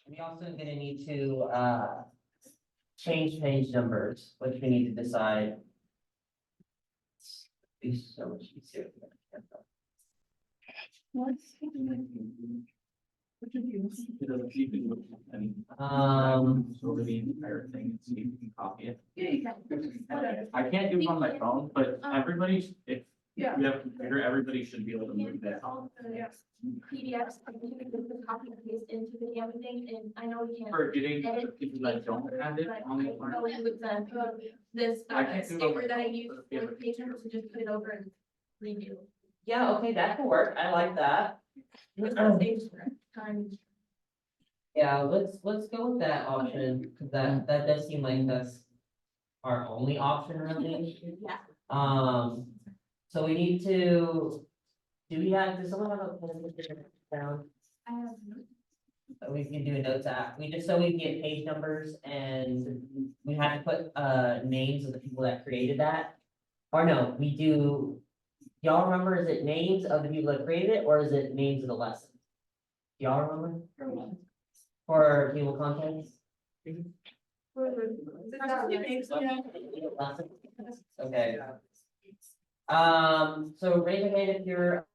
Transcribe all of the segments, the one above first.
We also gonna need to, change page numbers, which we need to decide. Be so much easier. You can look, I mean, over the entire thing and see if you can copy it. Yeah, you can. I can't do it on my phone, but everybody, if Yeah. you have a computer, everybody should be able to move that. All the Yes. PDFs, and you can just copy and paste into the damn thing, and I know you can't. For getting the people that don't have it But on the I phone. know with this I can't do it on sticker my that I phone. use for the page numbers, to just put it over and redo. Yeah, okay, that could work. I like that. It saves time. Yeah, let's go with that option, because that does seem like that's our only option really. Yeah. So we need to, does someone have a pen down? I have. We can do a notes app, we just, so we can get page numbers and we have to put, names of the people that created that. Or no, we do, y'all remember, is it names of the people that created it, or is it names of the lesson? Y'all remember? For table contents? Okay. So raise your hand if you're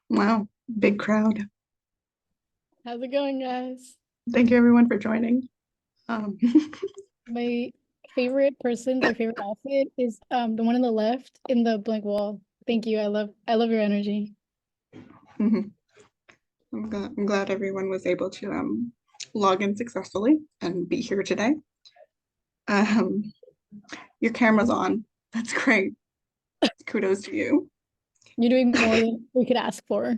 Wow, big crowd. How's it going, guys? Thank you everyone for joining. Um, My favorite person or favorite outfit is the one on the left in the blank wall. Thank you. I love your energy. I'm glad everyone was able to log in successfully and be here today. Um, your camera's on. That's great. Kudos to you. You're doing more than we could ask for.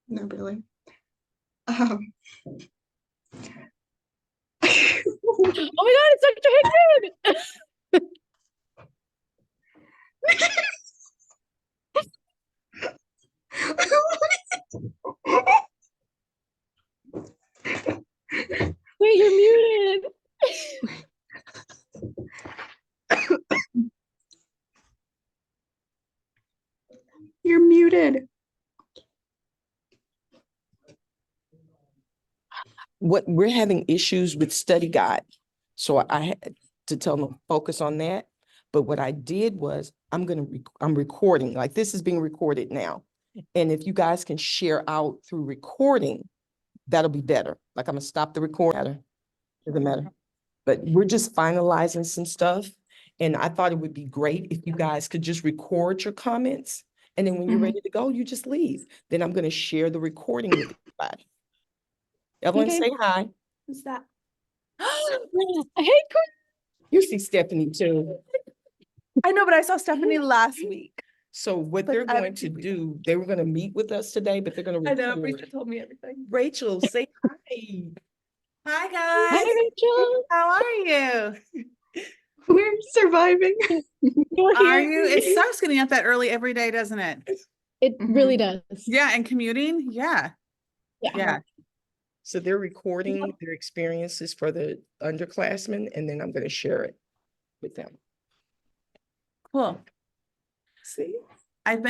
No, really. Um, Oh my God, it's Dr. Hickman! Wait, you're muted. You're muted. What we're having issues with study guide. So I had to tell them focus on that. But what I did was I'm recording, like this is being recorded now. And if you guys can share out through recording, that'll be better. Like I'm gonna stop the record. Doesn't matter. But we're just finalizing some stuff. And I thought it would be great if you guys could just record your comments. And then when you're Mhm. ready to go, you just leave. Then I'm gonna share the recording with everybody. Evelyn, Okay. say hi. Who's that? Hey, You see Stephanie too. I know, but I saw Stephanie last week. So what But they're I haven't going to seen her. do, they were gonna meet with us today, but they're gonna I know, record. Brisha told me everything. Rachel, say hi. Hi, Hi, guys. Rachel. How are you? We're surviving. You're Are here. you? It sucks getting up that early every day, doesn't it? It really does. Yeah, and commuting. Yeah. Yeah. Yeah. So they're recording their experiences for the underclassmen, and then I'm gonna share it with them. Cool. See? I'm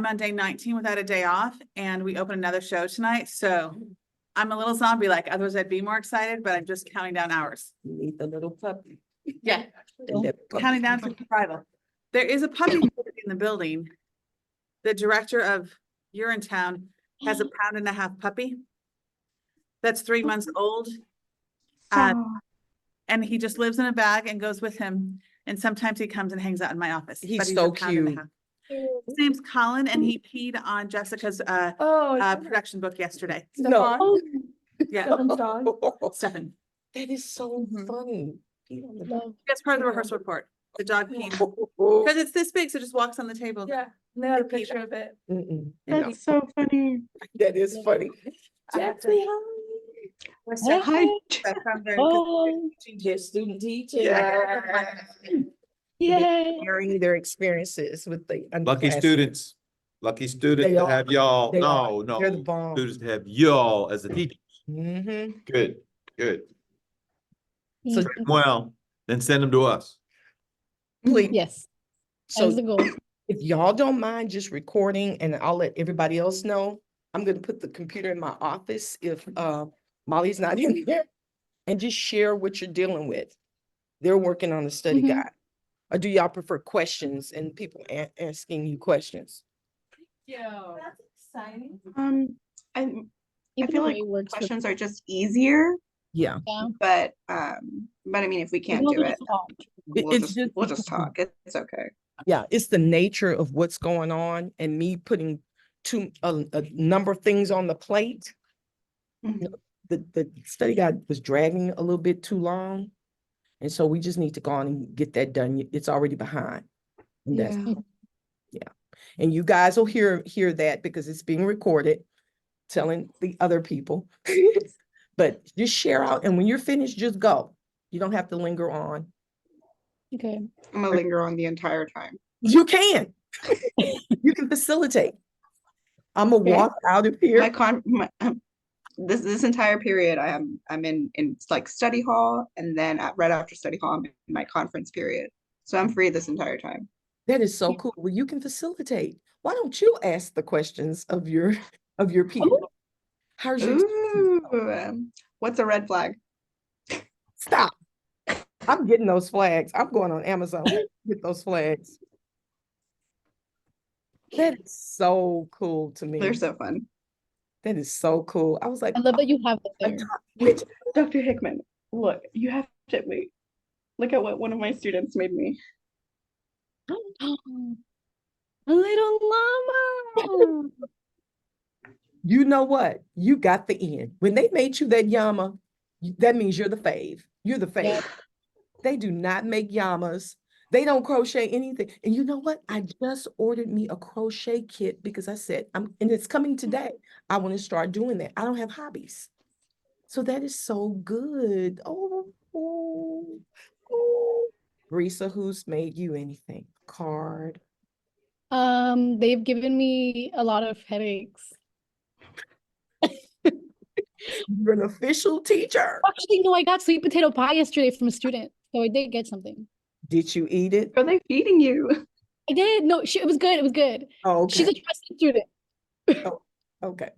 on day 19 without a day off, and we open another show tonight. So I'm a little zombie like, otherwise I'd be more excited, but I'm just counting down hours. You need the little puppy. Yeah. And that puppy- Counting down to survival. There is a puppy in the building. The director of Urinetown has a 1.5-pound puppy. That's 3 months old. Oh, And he just lives in a bag and goes with him. And sometimes he comes and hangs out in my office. He's but so a 1.5 cute. pounds. His name's Colin, and he peed on Jessica's production book yesterday. No. Oh, Yeah, Stefan. That is so Mhm. funny. love. That's part of the rehearsal report. The dog peed. Because it's this big, so it just walks on the table. Yeah, and they had a They peed. picture of it. Mm-mm. that's so funny. That is funny. Jeffrey, Hi. That's from their- Oh, Yes, student teacher. yay. Sharing their experiences with the. Lucky underclassmen. students, lucky students They to are. have y'all, They are. no, They're the no, bomb. students to have y'all as a teacher. Mm-hmm. Good, good. So- Well, then send them to us. Please. Yes, So that's the goal. if y'all don't mind just recording, and I'll let everybody else know, I'm gonna put the computer in my office if Molly's not in here, and just share what you're dealing with. They're working on the study Mhm. guide. Or do y'all prefer questions and people asking you questions? That's exciting. I Either feel like way works for questions are just easier, Yeah. them. but I mean, if we can't We'll do just it, talk. we'll just talk. It's okay. Yeah, it's the nature of what's going on and me putting a number of things on the plate. Mhm. The study guide was dragging a little bit too long. And so we just need to go on and get that done. It's already behind. And that's, Yeah. and you guys will hear that because it's being recorded, telling the other people. But just share out, and when you're finished, just go. You don't have to linger on. Okay. I'm gonna linger on the entire time. You can. You can facilitate. I'm gonna Okay. walk out of here. This entire period, I'm in like study hall, and then right after study hall, I'm in my conference period. So I'm free this entire time. That is so cool. Well, you can facilitate. Why don't you ask the questions of your people? How's your Ooh, what's a red flag? stop? I'm getting those flags. I'm going on Amazon. Get those flags. That is so cool to me. They're so fun. That is so cool. I was like, I love that you have it a there. top which Dr. Hickman, look, you have to wait. Look at what one of my students made me. A little llama. you know what? You got the end. When they made you that llama, that means you're the fave. You're the fave. Yep. They do not make llamas. They don't crochet anything. And you know what? I just ordered me a crochet kit because I said, and it's coming today. I want to start doing that. I don't have hobbies. So that is so good. Oh. Risa, who's made you anything? Card. They've given me a lot of headaches. You're an official teacher. Actually, no, I got sweet potato pie yesterday from a student, so I did get something. Did you eat it? Are they feeding you? I did. No, it was good. It was good. Oh, She's a okay. trusted student. Okay.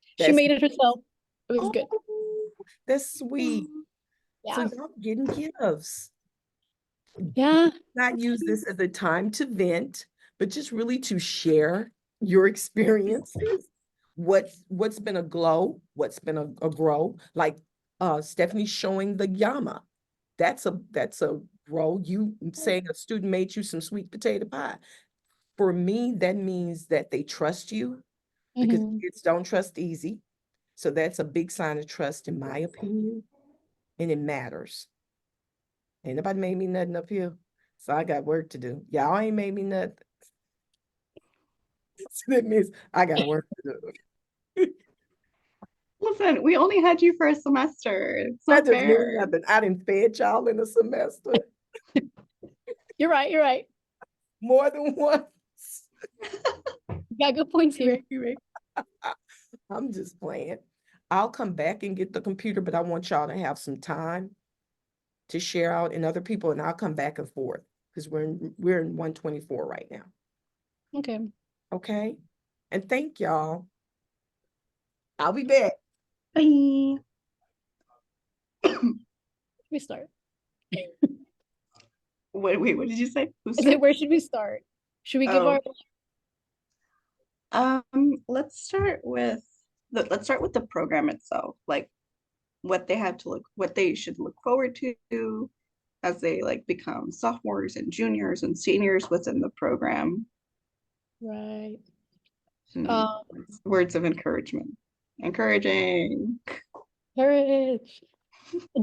She That's- made it herself. It was good. Oh, that's sweet. So Yeah. y'all getting gifts. Yeah. Not use this as a time to vent, but just really to share your experiences. What's been a glow, what's been a grow, like Stephanie showing the llama. That's a grow. You saying a student made you some sweet potato pie. For me, that means that they trust you because Mhm. kids don't trust easy. So that's a big sign of trust, in my opinion, and it matters. Ain't nobody made me nothing up here, so I got work to do. Y'all ain't made me nothing. So that means I got work to do. Listen, we only had you for a semester. It's That not doesn't mean fair. nothing. I didn't fed y'all in a semester You're right. You're right. more than once. You got good points here. I'm just playing. I'll come back and get the computer, but I want y'all to have some time to share out and other people, and I'll come back and forth because we're in 124 right now. Okay. Okay? And thank y'all. I'll be back. Bye. We start. Wait, what did you say? Who's I said, where should we start? Should we give Oh. our Let's start with the program itself, like what they should look forward to as they like become sophomores and juniors and seniors within the program. right? And words of encouragement. Encouraging. Courage.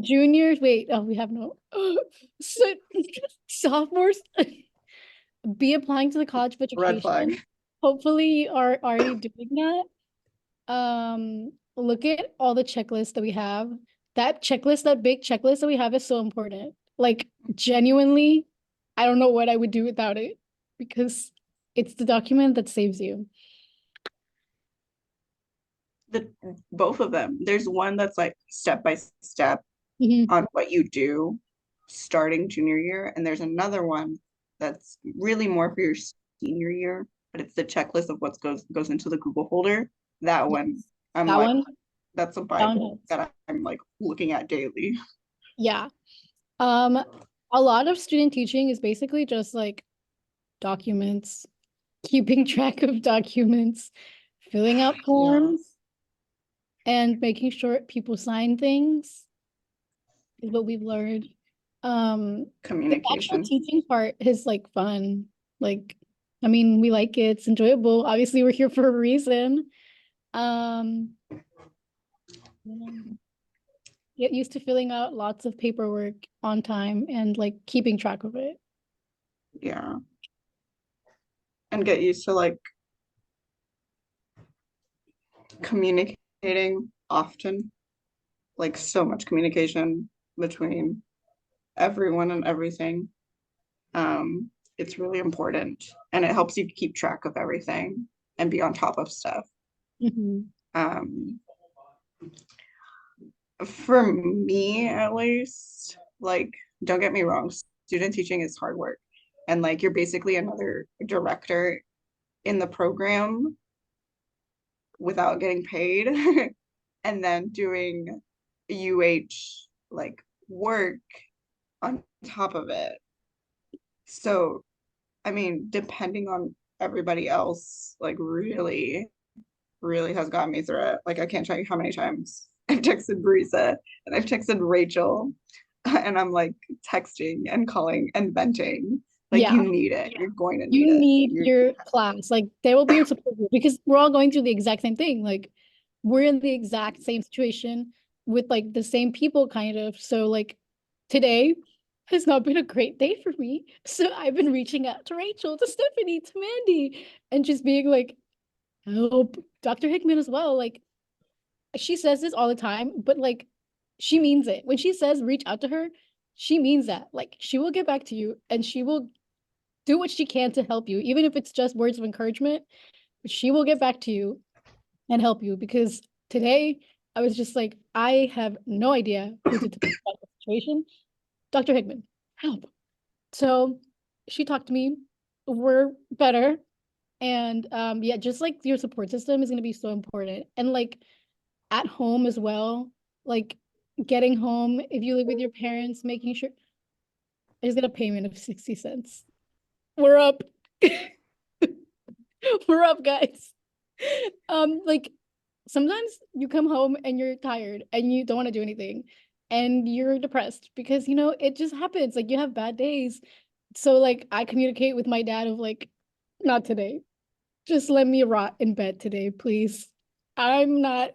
Juniors, wait, oh, we have no so, sophomores be applying to the College of Red Education. flag. Hopefully you are already doing that. Look at all the checklists that we have. That big checklist that we have is so important. Like genuinely, I don't know what I would do without it because it's the document that saves you. Both of them. There's one that's like step by step Mhm. on what you do starting junior year, and there's another one that's really more for your senior year, but it's the checklist of what goes into the Google folder. That one, I'm That like, one? that's a one Bible helps. that I'm like looking at daily. Yeah. A lot of student teaching is basically just like documents, keeping track of documents, filling out forms, and making sure people sign things is what we've learned. The actual Communication. teaching part is like fun. Like, I mean, we like it, it's enjoyable. Obviously, we're here for a reason. Get used to filling out lots of paperwork on time and like keeping track of it. Yeah. And get used to like communicating often. Like so much communication between everyone and everything. It's really important and it helps you keep track of everything and be on top of stuff. Mhm. For me at least, like, don't get me wrong, student teaching is hard work. And like you're basically another director in the program without getting paid and then doing UH like work on top of it. So, I mean, depending on everybody else like really has gotten me through it. Like I can't tell you how many times I've texted Brisa and I've texted Rachel and I'm like texting and calling and venting. Like Yeah. you need it. You're going to need You it. need You're- your class. Like they will be your support group because we're all going through the exact same thing. Like we're in the exact same situation with like the same people kind of. So like today has not been a great day for me. So I've been reaching out to Rachel, to Stephanie, to Mandy, and just being like, help Dr. Hickman as well. Like she says this all the time, but like she means it. When she says reach out to her, she means that. Like she will get back to you and she will do what she can to help you, even if it's just words of encouragement. She will get back to you and help you because today I was just like, I have no idea who to talk about the situation. Dr. Hickman, help. So she talked to me. We're better. And yeah, just like your support system is going to be so important. And like at home as well, like getting home, if you live with your parents, making sure there's a payment of 60 cents. We're up. We're up, guys. Like sometimes you come home and you're tired and you don't want to do anything and you're depressed because you know it just happens. Like you have bad days. So like I communicate with my dad of like, not today. Just let me rot in bed today, please. I'm not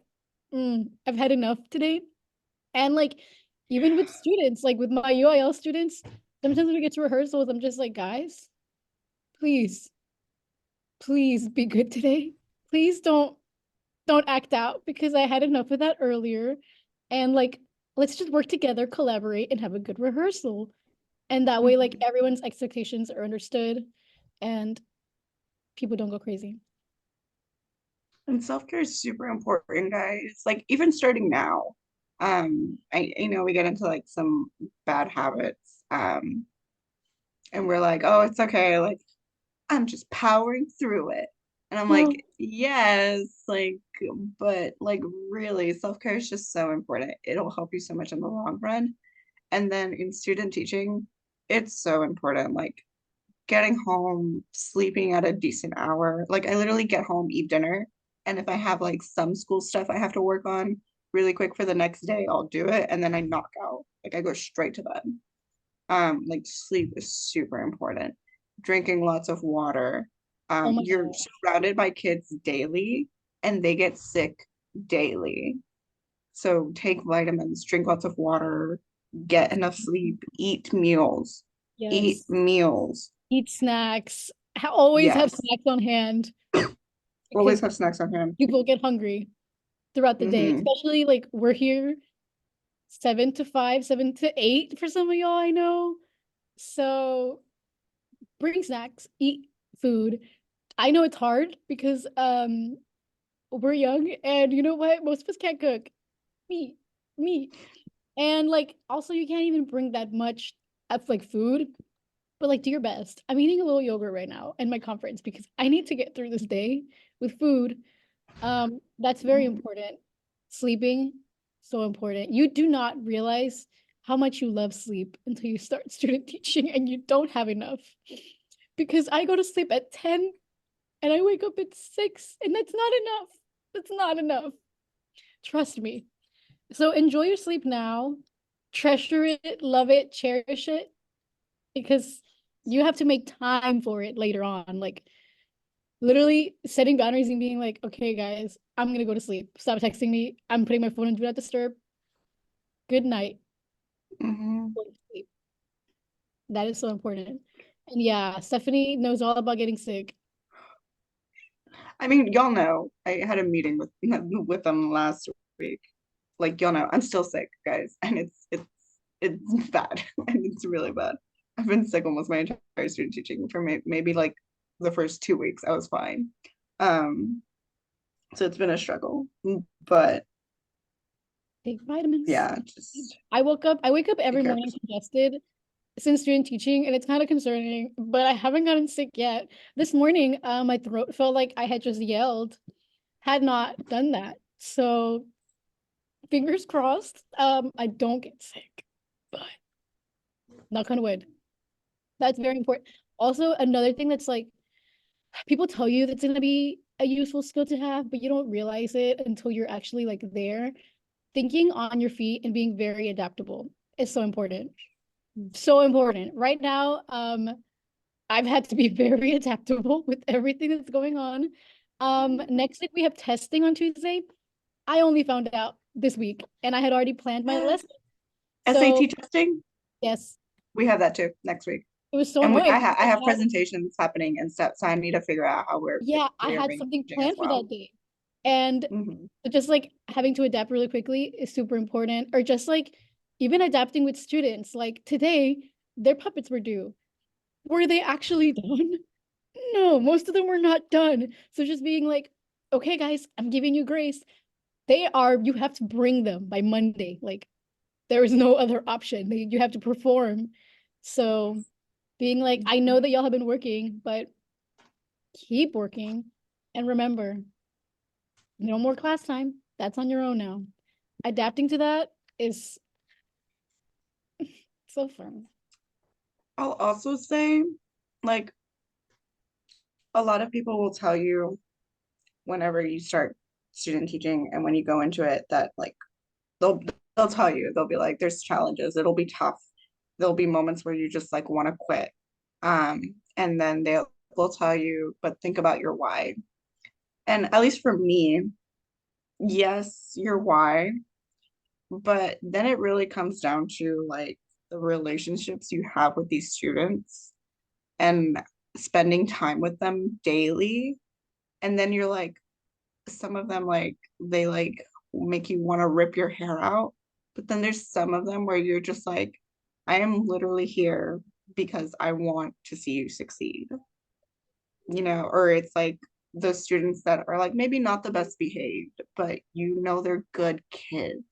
I've had enough today. And like even with students, like with my UIL students, sometimes when we get to rehearsals, I'm just like, guys, please be good today. Please don't act out because I had enough of that earlier. And like, let's just work together, collaborate, and have a good rehearsal. And that way, like everyone's expectations are understood and people don't go crazy. And self-care is super important, guys. Like even starting now. I know we get into like some bad habits. And we're like, oh, it's okay, like I'm just powering through it. And I'm Well, like, yes, like, but like really, self-care is just so important. It'll help you so much in the long run. And then in student teaching, it's so important. Like getting home, sleeping at a decent hour. Like I literally get home, eat dinner, and if I have like some school stuff I have to work on really quick for the next day, I'll do it, and then I knock out. Like I go straight to bed. Like sleep is super important. Drinking lots of water. oh my You're God. surrounded by kids daily and they get sick daily. So take vitamins, drink lots of water, get enough sleep, eat meals, eat Yes. meals. Eat snacks. Always have Yes. snacks on hand Always because have snacks on hand. people get hungry throughout the day, Mhm. especially like we're here 7 to 5, 7 to 8 for some of y'all I know. So bring snacks, eat food. I know it's hard because we're young and you know what? Most of us can't cook. Me. And like also you can't even bring that much of like food, but like do your best. I'm eating a little yogurt right now in my conference because I need to get through this day with food. That's very important. Sleeping, so important. You do not realize how much you love sleep until you start student teaching and you don't have enough. Because I go to sleep at 10 and I wake up at 6 and that's not enough. That's not enough. Trust me. So enjoy your sleep now. Treasure it, love it, cherish it because you have to make time for it later on. Like literally setting boundaries and being like, okay, guys, I'm gonna go to sleep. Stop texting me. I'm putting my phone on do not disturb. Good night. Mhm. Go to sleep. That is so important. And yeah, Stephanie knows all about getting sick. I mean, y'all know I had a meeting with with them last week. Like y'all know, I'm still sick, guys, and it's bad, and it's really bad. I've been sick almost my entire student teaching for maybe like the first 2 weeks. I was fine. So it's been a struggle, but Take vitamins. yeah, just I wake up every care of morning yourself. congested since student teaching, and it's kind of concerning, but I haven't gotten sick yet. This morning, my throat felt like I had just yelled. Had not done that. So fingers crossed, I don't get sick, but knock on wood. That's very important. Also, another thing that's like people tell you that's going to be a useful skill to have, but you don't realize it until you're actually like there. Thinking on your feet and being very adaptable is so important. So important. Right now, I've had to be very adaptable with everything that's going on. Next week we have testing on Tuesday. I only found out this week and I had already planned my lesson. So, SAT testing, yes, we have that too next week. it was so And annoying. I because have presentations happening and stuff, so I need to figure out how we're. Yeah, I had something planned for that day. And Mhm. just like having to adapt really quickly is super important. Or just like even adapting with students. Like today, their puppets were due. Were they actually done? No, most of them were not done. So just being like, okay, guys, I'm giving you grace. You have to bring them by Monday. Like there is no other option. You have to perform. So being like, I know that y'all have been working, but keep working. And remember, no more class time. That's on your own now. Adapting to that is so fun. I'll also say, like, a lot of people will tell you whenever you start student teaching and when you go into it that like they'll tell you, they'll be like, there's challenges, it'll be tough. There'll be moments where you just like want to quit. And then they'll tell you, but think about your why. And at least for me, yes, your why, but then it really comes down to like the relationships you have with these students and spending time with them daily. And then you're like, some of them like they like make you want to rip your hair out. But then there's some of them where you're just like, I am literally here because I want to see you succeed. Or it's like those students that are like maybe not the best behaved, but they're good kids.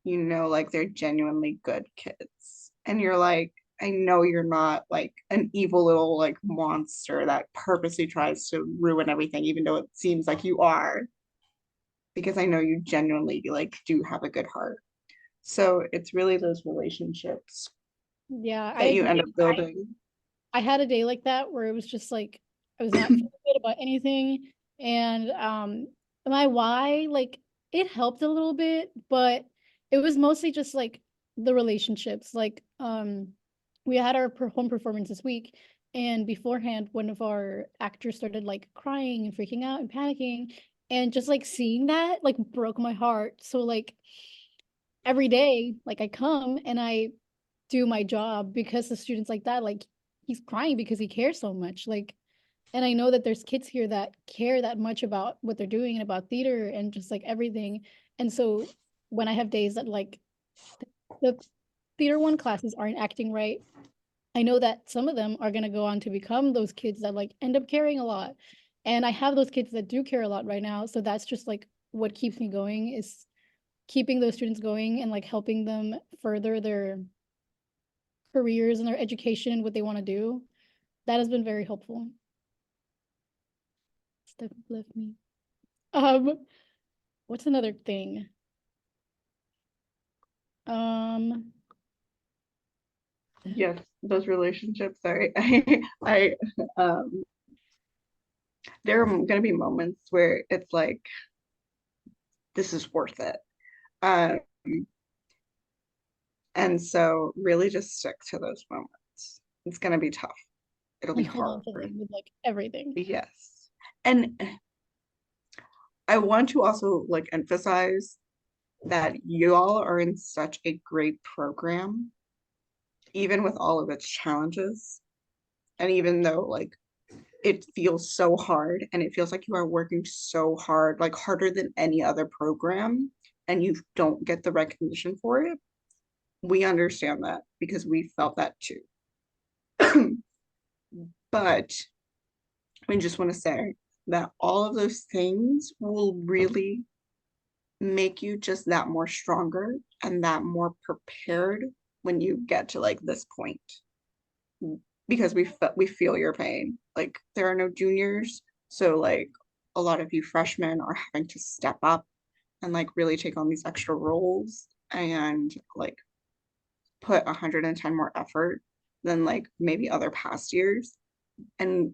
Like they're genuinely good kids. And you're like, I know you're not like an evil little like monster that purposely tries to ruin everything, even though it seems like you are. Because I know you genuinely like do have a good heart. So it's really those relationships Yeah, I that you agree. end up building. I had a day like that where it was just like I was not feeling good about anything. And my why, like it helped a little bit, but it was mostly just like the relationships. Like we had our home performance this week, and beforehand one of our actors started like crying and freaking out and panicking, and just like seeing that like broke my heart. So like every day, like I come and I do my job because the students like that, like he's crying because he cares so much. Like, and I know that there's kids here that care that much about what they're doing and about theater and just like everything. And so when I have days that like the theater one classes aren't acting right, I know that some of them are going to go on to become those kids that like end up caring a lot. And I have those kids that do care a lot right now. So that's just like what keeps me going, is keeping those students going and like helping them further their careers and their education and what they want to do. That has been very helpful. Step left me. What's another thing? Yes, those relationships are there are gonna be moments where it's like this is worth it. And so really just stick to those moments. It's gonna be tough. It'll be And hold on hard. to them with like everything. Yes. And I want to also like emphasize that you all are in such a great program, even with all of its challenges. And even though like it feels so hard and it feels like you are working so hard, like harder than any other program, and you don't get the recognition for it, we understand that because we felt that too. But I just want to say that all of those things will really make you just that more stronger and that more prepared when you get to like this point, because we feel your pain. Like there are no juniors, so like a lot of you freshmen are having to step up and like really take on these extra roles and like put 110 more effort than like maybe other past years. And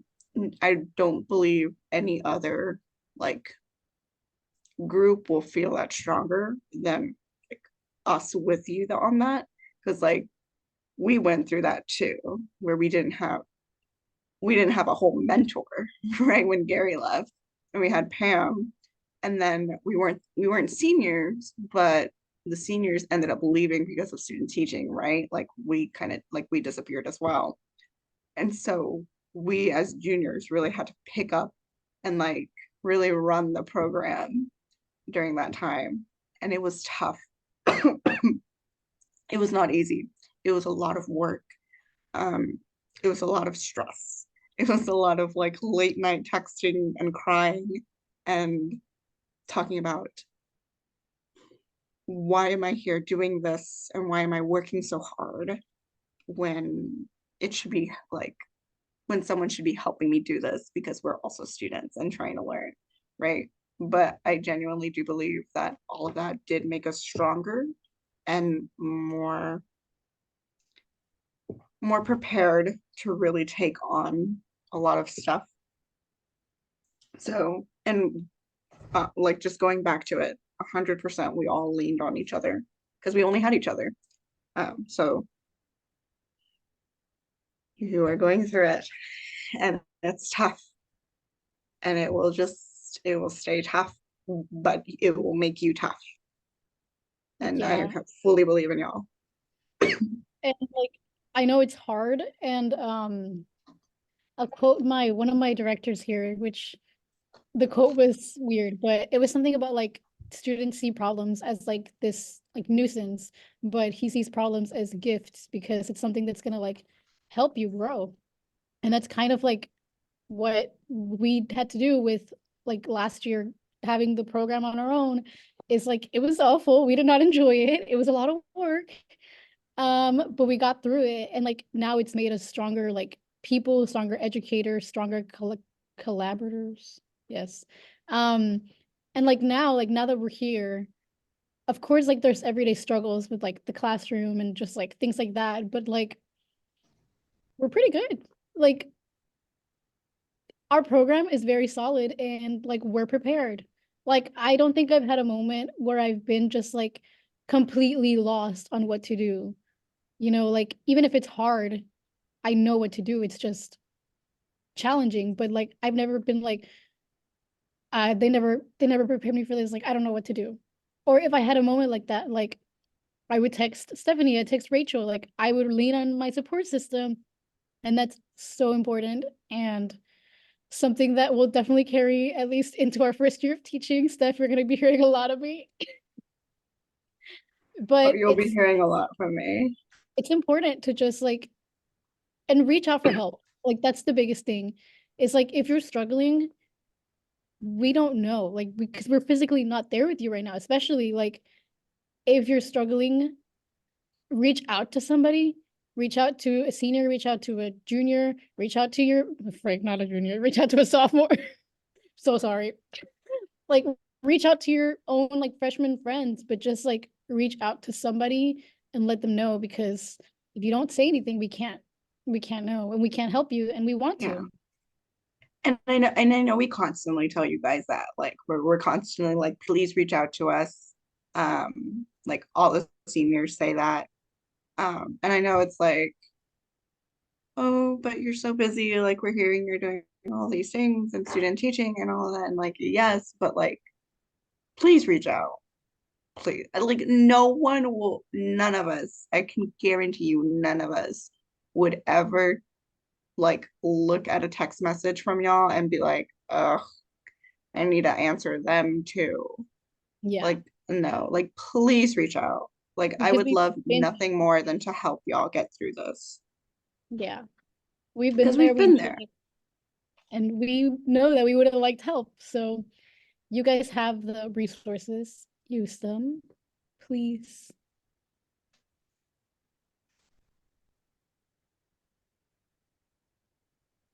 I don't believe any other like group will feel that stronger than like us with you on that. Because like we went through that too, where we didn't have a whole mentor, right, when Gary left, and we had Pam, and then we weren't seniors, but the seniors ended up leaving because of student teaching, right? Like we kind of like we disappeared as well. And so we as juniors really had to pick up and like really run the program during that time. And it was tough. It was not easy. It was a lot of work. It was a lot of stress. It was a lot of like late night texting and crying and talking about why am I here doing this and why am I working so hard when it should be like when someone should be helping me do this because we're also students and trying to learn, right? But I genuinely do believe that all of that did make us stronger and more prepared to really take on a lot of stuff. So, and like just going back to it, 100%, we all leaned on each other because we only had each other. So you are going through it and it's tough and it will stay tough, but it will make you tough. And I Yeah. fully believe in y'all. And like I know it's hard, and I'll quote one of my directors here, which the quote was weird, but it was something about like students see problems as like this like nuisance, but he sees problems as gifts because it's something that's gonna like help you grow. And that's kind of like what we had to do with like last year having the program on our own. Is like it was awful. We did not enjoy it. It was a lot of work. But we got through it, and like now it's made us stronger like people, stronger educators, stronger collaborators. Yes. And like now that we're here, of course, like there's everyday struggles with like the classroom and just like things like that, but like we're pretty good. Like our program is very solid and like we're prepared. Like I don't think I've had a moment where I've been just like completely lost on what to do. You know, like even if it's hard, I know what to do. It's just challenging, but like I've never been like they never prepared me for this, like I don't know what to do. Or if I had a moment like that, like I would text Stephanie, I'd text Rachel, like I would lean on my support system, and that's so important and something that will definitely carry at least into our first year of teaching. Steph, you're going to be hearing a lot of me. But You'll be hearing a lot from me. It's important to just like and reach out for help. Like that's the biggest thing. It's like if you're struggling, we don't know, like because we're physically not there with you right now, especially like if you're struggling, reach out to somebody, reach out to a senior, reach out to a junior, reach out to your Frank, not a junior, reach out to a sophomore. So sorry. Like reach out to your own like freshman friends, but just like reach out to somebody and let them know, because if you don't say anything, we can't know, and we can't help you, and we want to. Yeah. And I know we constantly tell you guys that, like we're constantly like, please reach out to us. Like all the seniors say that. And I know it's like, oh, but you're so busy, like we're hearing you're doing all these things and student teaching and all that. And like, yes, but like, please reach out. Please. Like none of us, I can guarantee you, none of us would ever like look at a text message from y'all and be like, ugh, I need to answer them too. Yeah. Like, no, like please reach out. Like I Because would love been- nothing more than to help y'all get through this. Yeah. We've been Because there. we've been there. And we know that we would have liked help. So you guys have the resources. Use them, please.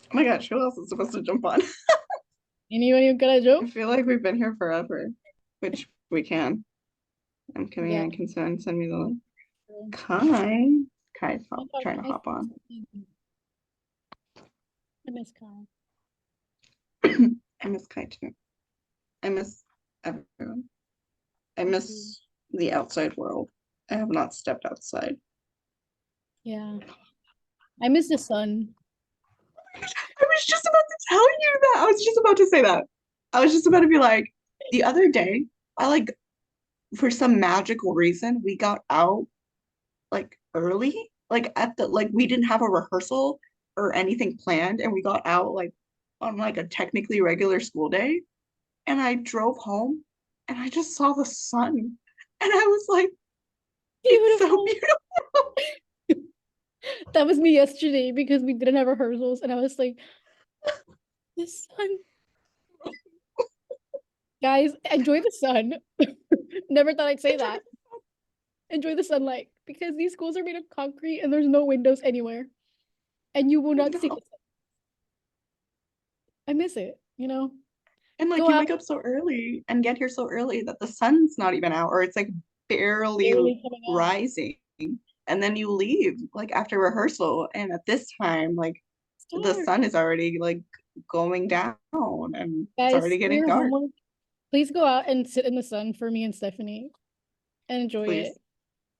Oh my gosh, who else is supposed to jump on? Anyone you got a I joke? feel like we've been here forever, which we can. I'm coming Yeah. in, can send me the link. Kai's trying to hop on. I miss Kai. I miss Kai too. I miss everyone. I miss the outside world. I have not stepped outside. Yeah. I miss the sun. I was just about to tell you that. I was just about to say that. I was just about to be like, the other day, I like, for some magical reason, we got out like early. Like at the, like we didn't have a rehearsal or anything planned, and we got out like on like a technically regular school day. And I drove home and I just saw the sun. And I was like, it's so beautiful. That was me yesterday because we didn't have rehearsals and I was like, the sun. Guys, enjoy the sun. Never thought I'd say that. Enjoy the sunlight because these schools are made of concrete and there's no windows anywhere. And you will not see the know. sun. I miss it, you know? And like Go you out. wake up so early and get here so early that the sun's not even out, or it's like barely Barely coming out. rising. And then you leave like after rehearsal, and at this time, like the Dark. sun is already like going down and it's Guys, already for getting your dark. homework, please go out and sit in the sun for me and Stephanie and enjoy Please. it.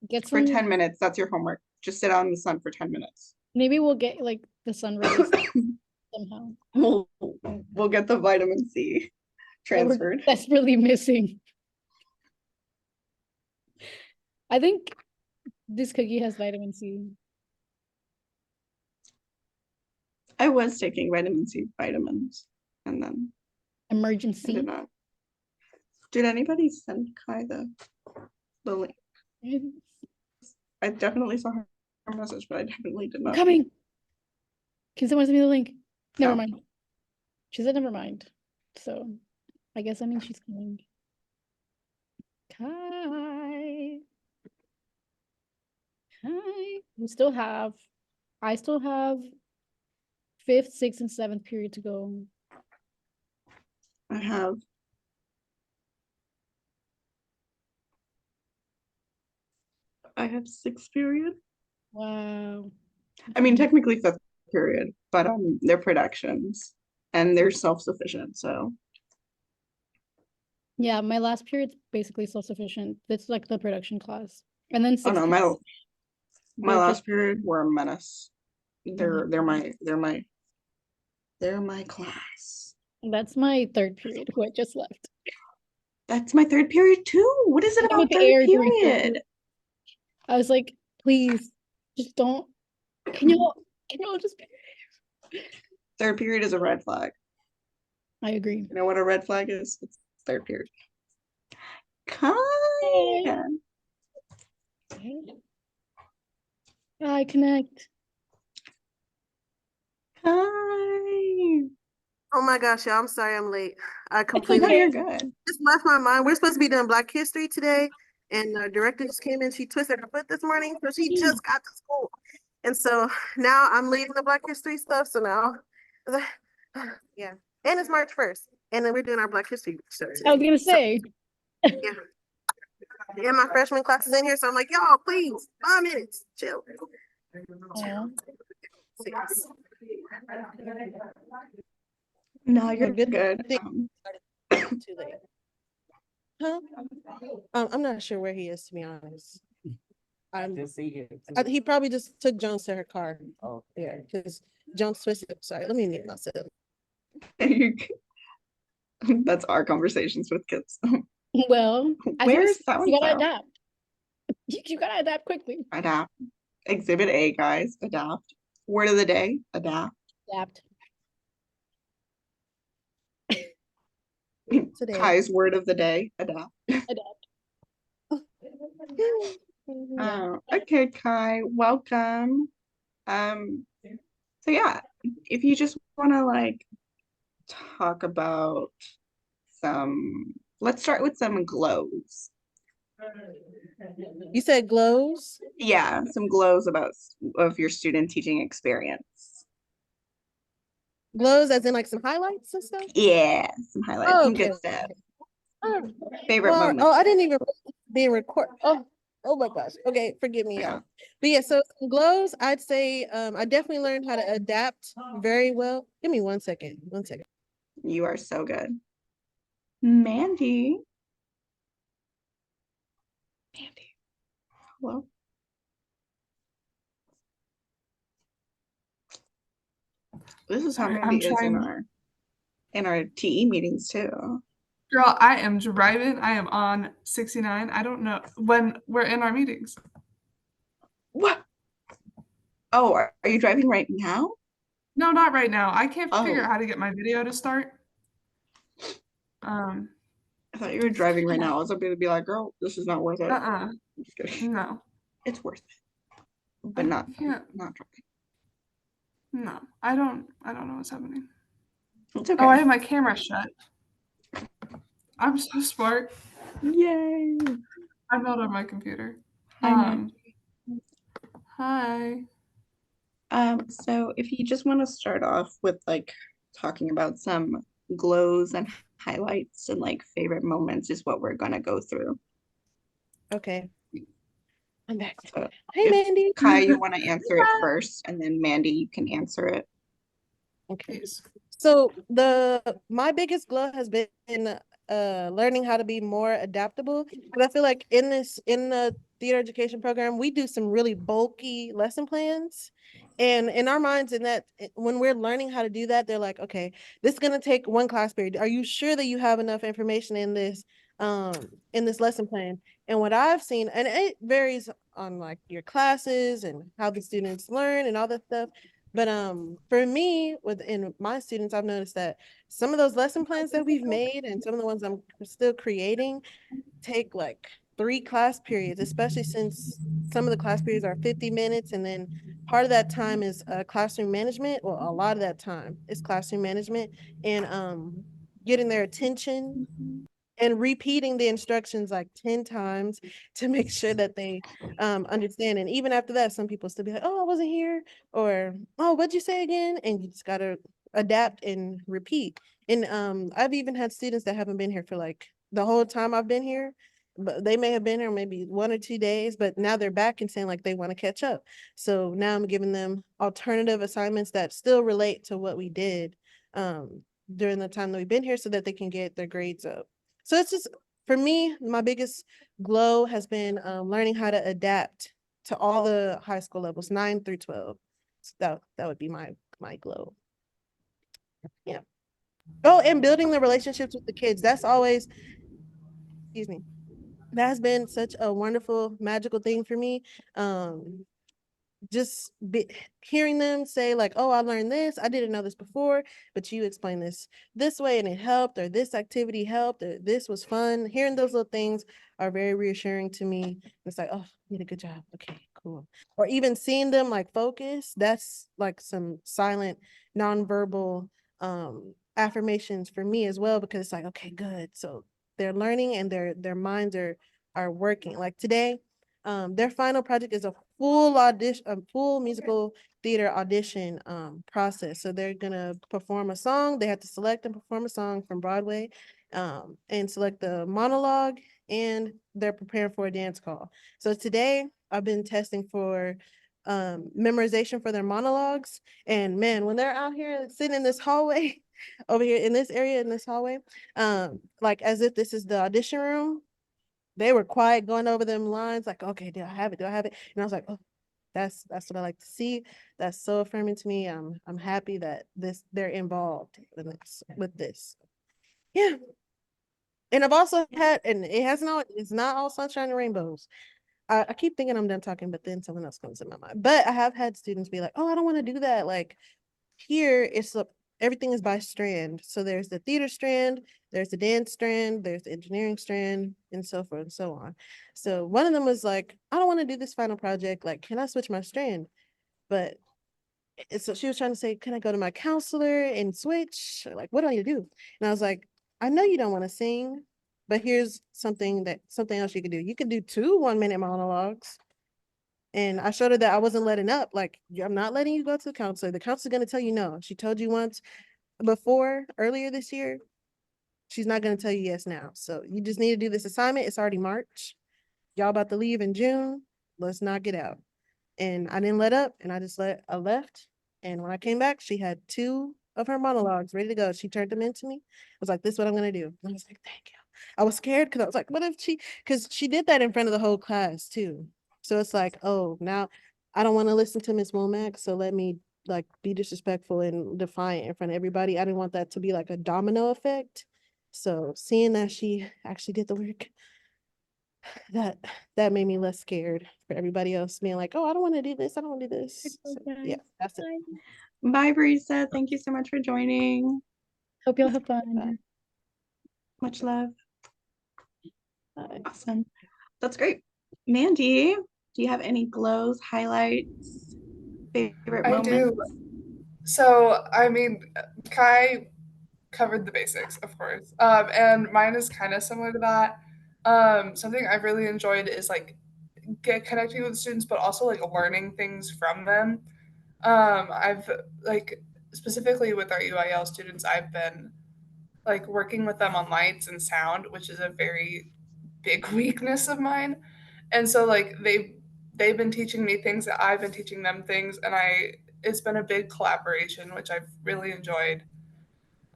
Get For some, 10 minutes, that's your homework. Just sit out in the sun for 10 minutes. maybe we'll get like the sun rays somehow. We'll get the vitamin C That we're transferred. desperately missing. I think this cookie has vitamin C. I was taking vitamin C vitamins and then I Emergency. did not. Did anybody send Kai the link? I definitely saw her message, but I definitely did not. Coming. Can someone send me the link? Never No. mind. She said never mind. So I guess that means she's coming. Kai. Kai. I still have 5th, 6th, and 7th period to go. I have 6th period. Wow. I mean, technically 5th period, but they're productions and they're self-sufficient, so. Yeah, my last period's basically self-sufficient. It's like the production class. And then Oh no, 6th my they're last just- period were a menace. They're my class. That's my 3rd period who I just left. That's my 3rd period too. What is it Same about with the 3rd air during third period? I was like, please, just don't. Can y'all just? 3rd period is a red flag. I agree. You know what a red flag is? It's 3rd period. Kai. I connect. Kai. Oh my gosh, y'all, I'm sorry I'm late. I No, completely you're good. just left my mind. We're supposed to be doing Black History today, and the director just came in. She twisted her foot this morning, so she just got to school. And so now I'm leading the Black History stuff. So now, yeah. And it's March 1st. And then we're doing our Black History research. I was gonna say. Yeah. And my freshman class is in here, so I'm like, y'all, please, 5 minutes, chill. Aw. No, you're good. good. Too late. Huh? I'm not sure where he is, to be honest. He probably just took Jones to her car. Oh. Yeah, because Jones twisted. Sorry, let me mute myself. That's our conversations with kids. Well, as Where we is said, you gotta so-and-so? adapt. You gotta adapt quickly. Adapt. Exhibit A, guys. Adapt. Word of the day. Adapt. Adapt. Today. Kai's word of the day. Adapt. Adapt. Okay, Kai. Welcome. So yeah, if you just want to like talk about let's start with some glows. You said glows? Yeah, some glows of your student teaching experience. Glows as in like some highlights and stuff? Yeah, some highlights, Oh, some okay. good stuff. Oh, Favorite well, moments. oh, I didn't even be record. Oh my gosh. Okay, forgive me, Yeah. y'all. But yeah, so some glows, I'd say I definitely learned how to adapt very well. Give me 1 second. 1 second. You are so good. Mandy. Mandy. Hello. This is how Sorry, I'm Mandy is trying. in our TE meetings too. Girl, I am driving. I am on 69. I don't know when we're in our meetings. What? Oh, are you driving right now? No, not right now. I can't figure Oh. out how to get my video to start. I thought you were driving right now. I was going to be like, girl, this is not worth it. I'm just kidding. No, It's worth it, but I not can't. driving. No, I don't know what's happening. It's Oh, I okay. have my camera shut. I'm so smart. Yay. I'm not on my computer. Hi, Mandy. Hi. So if you just want to start off with like talking about some glows and highlights and like favorite moments is what we're gonna go through. Okay, I'm back. So Hey, if Mandy. Kai, you want to answer it first, and then Mandy, you can answer it. Okay. Please. So my biggest glow has been learning how to be more adaptable. Because I feel like in the theater education program, we do some really bulky lesson plans. And in our minds, when we're learning how to do that, they're like, okay, this is gonna take one class period. Are you sure that you have enough information in this lesson plan? And what I've seen, and it varies on like your classes and how the students learn and all that stuff. But for me, within my students, I've noticed that some of those lesson plans that we've made and some of the ones I'm still creating take like 3 class periods, especially since some of the class periods are 50 minutes, and then part of that time is classroom management. Well, a lot of that time is classroom management and getting their attention and repeating the instructions like 10 times to make sure that they understand. And even after that, some people still be like, oh, I wasn't here, or oh, what'd you say again? And you just gotta adapt and repeat. And I've even had students that haven't been here for like the whole time I've been here, but they may have been here maybe 1 or 2 days, but now they're back and saying like they want to catch up. So now I'm giving them alternative assignments that still relate to what we did during the time that we've been here so that they can get their grades up. So it's just, for me, my biggest glow has been learning how to adapt to all the high school levels, 9 through 12. So that would be my glow. Yeah. Oh, and building the relationships with the kids. That's always, excuse me, that has been such a wonderful, magical thing for me. Just hearing them say like, oh, I learned this, I didn't know this before, but you explained this way and it helped, or this activity helped, or this was fun. Hearing those little things are very reassuring to me. It's like, oh, you did a good job. Okay, cool. Or even seeing them like focus, that's like some silent nonverbal affirmations for me as well, because it's like, okay, good. So they're learning and their minds are working. Like today, their final project is a full audition, a full musical theater audition process. So they're gonna perform a song. They have to select and perform a song from Broadway, and select the monologue, and they're preparing for a dance call. So today I've been testing for memorization for their monologues. And man, when they're out here sitting in this hallway, over here in this area in this hallway, like as if this is the audition room, they were quiet going over them lines like, okay, do I have it? Do I have it? And I was like, oh, that's what I like to see. That's so affirming to me. I'm happy that they're involved with this. Yeah. And I've also had, and it's not all sunshine and rainbows. I keep thinking I'm done talking, but then someone else comes in my mind. But I have had students be like, oh, I don't want to do that. Like here everything is by strand. So there's the theater strand, there's the dance strand, there's the engineering strand, and so forth and so on. So one of them was like, I don't want to do this final project. Like, can I switch my strand? But so she was trying to say, can I go to my counselor and switch? Like, what do I need to do? And I was like, I know you don't want to sing, but here's something else you can do. You can do 2 1-minute monologues. And I showed her that I wasn't letting up. Like, I'm not letting you go to the counselor. The counselor's going to tell you no. She told you once before, earlier this year. She's not going to tell you yes now. So you just need to do this assignment. It's already March. Y'all about to leave in June. Let's knock it out. And I didn't let up, and I left. And when I came back, she had 2 of her monologues ready to go. She turned them into me. I was like, this is what I'm gonna do. And I was like, thank you. I was scared because I was like, what if because she did that in front of the whole class too. So it's like, oh, now I don't want to listen to Miss Womack, so let me like be disrespectful and defiant in front of everybody. I didn't want that to be like a domino effect. So seeing that she actually did the work, that made me less scared for everybody else being like, oh, I don't want to do this. I don't want to do this. So, yeah, that's it. Bye, Barista. Thank you so much for joining. Hope you'll have Bye. fun. Much love. Awesome. That's great. Mandy, do you have any glows, highlights, favorite I moments? do. So, I mean, Kai covered the basics, of course. And mine is kind of similar to that. Something I've really enjoyed is like connecting with students, but also like learning things from them. I've like specifically with our UIL students, I've been like working with them on lights and sound, which is a very big weakness of mine. And so like they've been teaching me things that I've been teaching them things, and it's been a big collaboration, which I've really enjoyed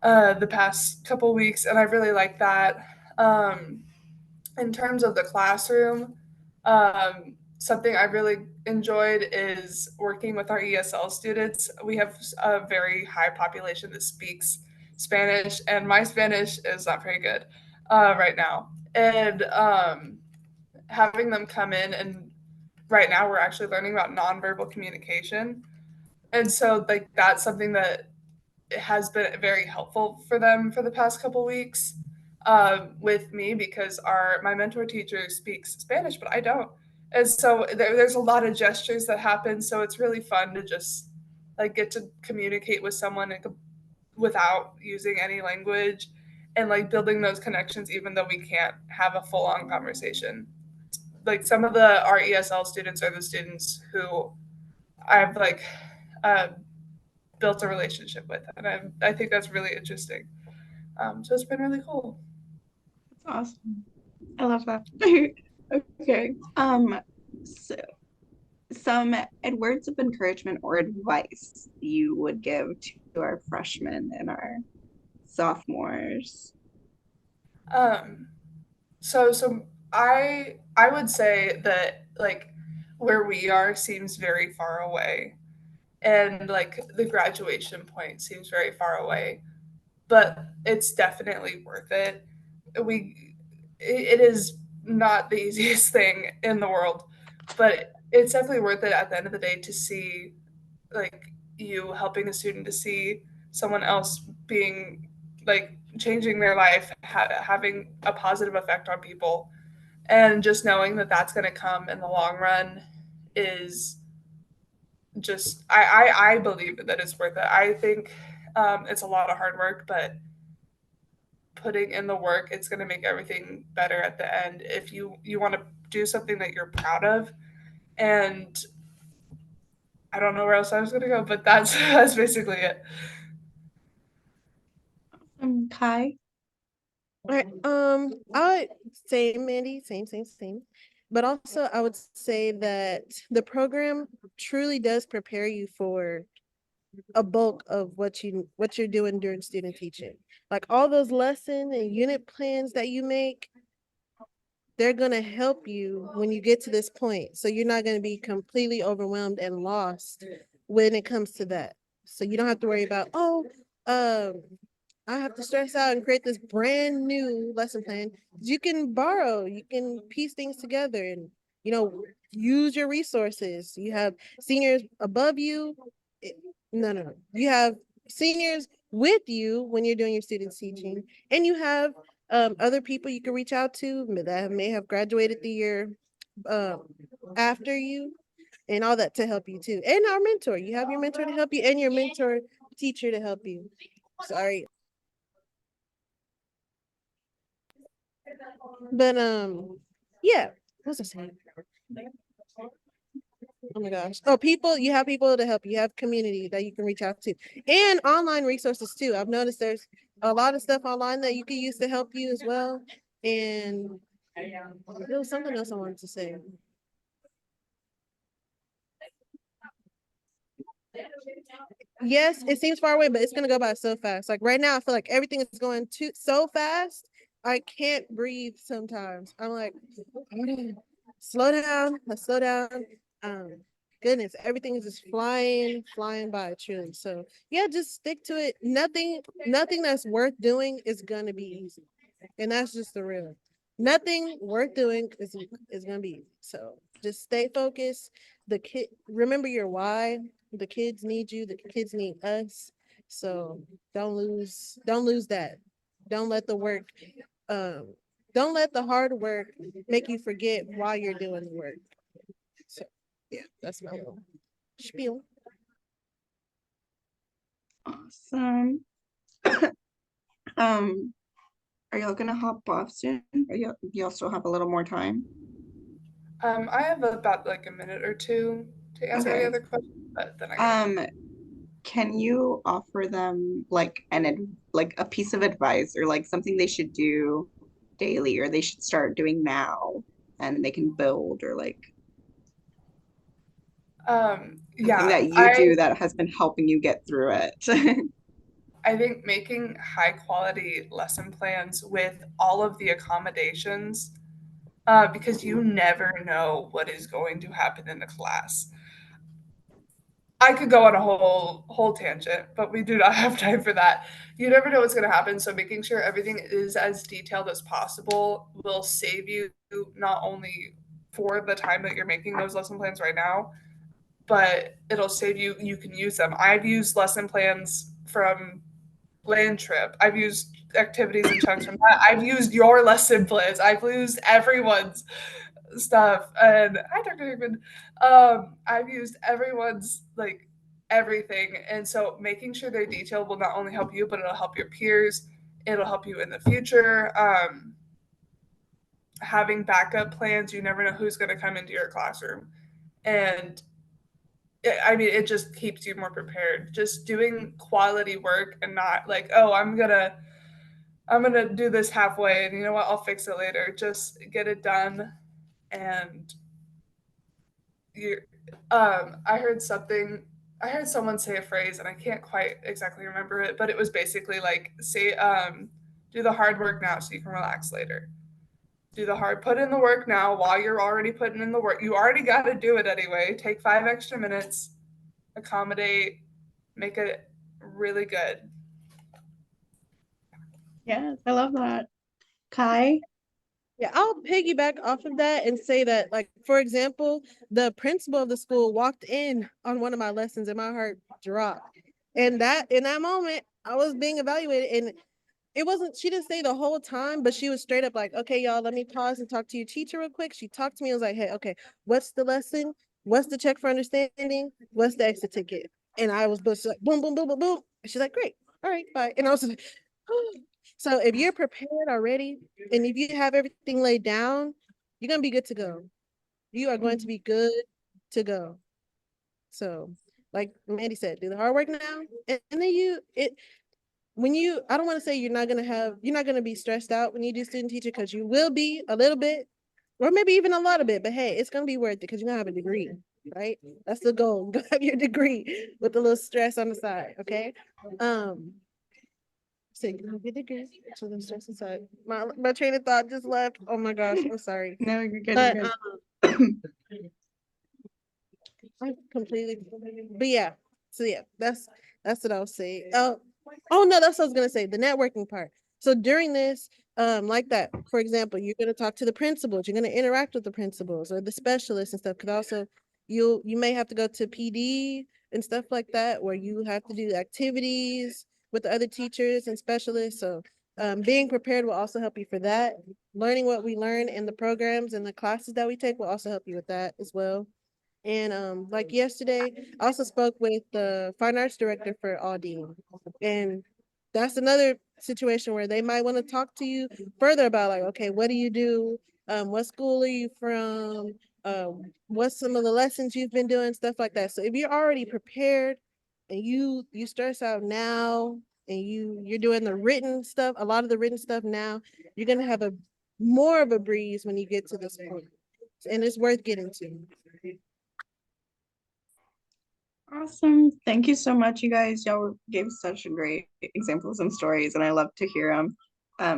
the past couple weeks, and I really like that. In terms of the classroom, something I really enjoyed is working with our ESL students. We have a very high population that speaks Spanish, and my Spanish is not very good right now. And having them come in, and right now we're actually learning about nonverbal communication. And so, like, that's something that has been very helpful for them for the past couple weeks with me, because my mentor teacher speaks Spanish, but I don't. And so there's a lot of gestures that happen. So it's really fun to just like get to communicate with someone without using any language, and like building those connections, even though we can't have a full on conversation. Like some of our ESL students are the students who I've like uh, built a relationship with, and I think that's really interesting. So it's been really cool. That's awesome. I love that. Okay. So some words of encouragement or advice you would give to our freshmen and our sophomores. So I would say that like where we are seems very far away, and like the graduation point seems very far away, but it's definitely worth it. It is not the easiest thing in the world, but it's definitely worth it at the end of the day to see like you helping a student, to see someone else being like changing their life, having a positive effect on people, and just knowing that that's going to come in the long run is just I believe that it's worth it. I think it's a lot of hard work, but putting in the work, it's going to make everything better at the end if you want to do something that you're proud of. And I don't know where else I was going to go, but that's basically it. Kai. All right. I same, Mandy, same. But also, I would say that the program truly does prepare you for a bulk of what you're doing during student teaching. Like all those lesson and unit plans that you make, they're gonna help you when you get to this point. So you're not gonna be completely overwhelmed and lost when it comes to that. So you don't have to worry about, I have to stress out and create this brand new lesson plan. You can borrow, you can piece things together and, use your resources. You have seniors above you. No. You have seniors with you when you're doing your student teaching, and you have other people you can reach out to that may have graduated the year after you, and all that to help you too. And our mentor, you have your mentor to help you, and your mentor teacher to help you. Sorry. But yeah, what's I saying? Oh my gosh. Oh, you have people to help you. You have community that you can reach out to, and online resources too. I've noticed there's a lot of stuff online that you can use to help you as well. And there was something else I wanted to say. yes, it seems far away, but it's gonna go by so fast. Like right now, I feel like everything is going too so fast. I can't breathe sometimes. I'm like, hold on, slow down, let's slow down. Um, Goodness, everything is just flying by, truly. So yeah, just stick to it. Nothing that's worth doing is gonna be easy. And that's just the real. Nothing worth doing is gonna be easy. So just stay focused. Remember your why. The kids need you, the kids need us. So don't lose that. Don't let the work, um, don't let the hard work make you forget why you're doing the work. So yeah, that's my little spiel. Awesome. Are y'all gonna hop off soon? Y'all still have a little more time? I have about like a minute or two to answer any Okay. other questions, but then I gotta Can you offer them like like a piece of advice or like something they should do daily or they should start doing now and they can build or like something yeah, that you do that has been helping you get through it? I think making high quality lesson plans with all of the accommodations, because you never know what is going to happen in the class. I could go on a whole tangent, but we do not have time for that. You never know what's going to happen, so making sure everything is as detailed as possible will save you not only for the time that you're making those lesson plans right now, but it'll save you. You can use them. I've used lesson plans from land trip. I've used activities and chunks from that. I've used your lesson plans. I've used everyone's stuff. And hi, Dr. Hickman. I've used everyone's like everything. And so making sure they're detailed will not only help you, but it'll help your peers. It'll help you in the future. Having backup plans, you never know who's going to come into your classroom. And it just keeps you more prepared. Just doing quality work and not like, oh, I'm gonna do this halfway, and you know what, I'll fix it later. Just get it done, and you. I heard something. I heard someone say a phrase, and I can't quite exactly remember it, but it was basically like, say, do the hard work now so you can relax later. Put in the work now while you're already putting in the work. You already got to do it anyway. Take 5 extra minutes, accommodate, make it really good. Yes, I love that. Kai? Yeah, I'll piggyback off of that and say that, like, for example, the principal of the school walked in on one of my lessons and my heart dropped. And that in that moment, I was being evaluated and it wasn't, she didn't say the whole time, but she was straight up like, okay, y'all, let me pause and talk to your teacher real quick. She talked to me. I was like, hey, okay, what's the lesson? What's the check for understanding? What's the exit ticket? And I was just like, boom, boom, boom, boom, boom. And she's like, great. All right, bye. And I was like, so if you're prepared already, and if you have everything laid down, you're going to be good to go. You are going to be good to go. So like Mandy said, do the hard work now. And then I don't want to say you're not going to be stressed out when you do student teacher, because you will be a little bit, or maybe even a lot of it, but hey, it's going to be worth it because you're going to have a degree, right? That's the goal. Go have your degree with a little stress on the side. Okay. So you have your degree with a stress aside. My train of thought just left. Oh my gosh. I'm sorry. No, you're good. But, You're good. I completely, but yeah. So yeah, that's what I'll say. Oh no, that's what I was gonna say. The networking part. So during this, like that, for example, you're gonna talk to the principals. You're gonna interact with the principals or the specialists and stuff. Because also, you may have to go to PD and stuff like that, where you have to do activities with the other teachers and specialists. So, being prepared will also help you for that. Learning what we learn in the programs and the classes that we take will also help you with that as well. And like yesterday, I also spoke with the fine arts director for Aldine. And that's another situation where they might want to talk to you further about like, okay, what do you do? What school are you from? What's some of the lessons you've been doing, stuff like that. So if you're already prepared and you stress out now and you're doing the written stuff, a lot of the written stuff now, you're gonna have a more of a breeze when you get to this point. And it's worth getting to. Awesome. Thank you so much, you guys. Gave such great examples and stories, and I love to hear them.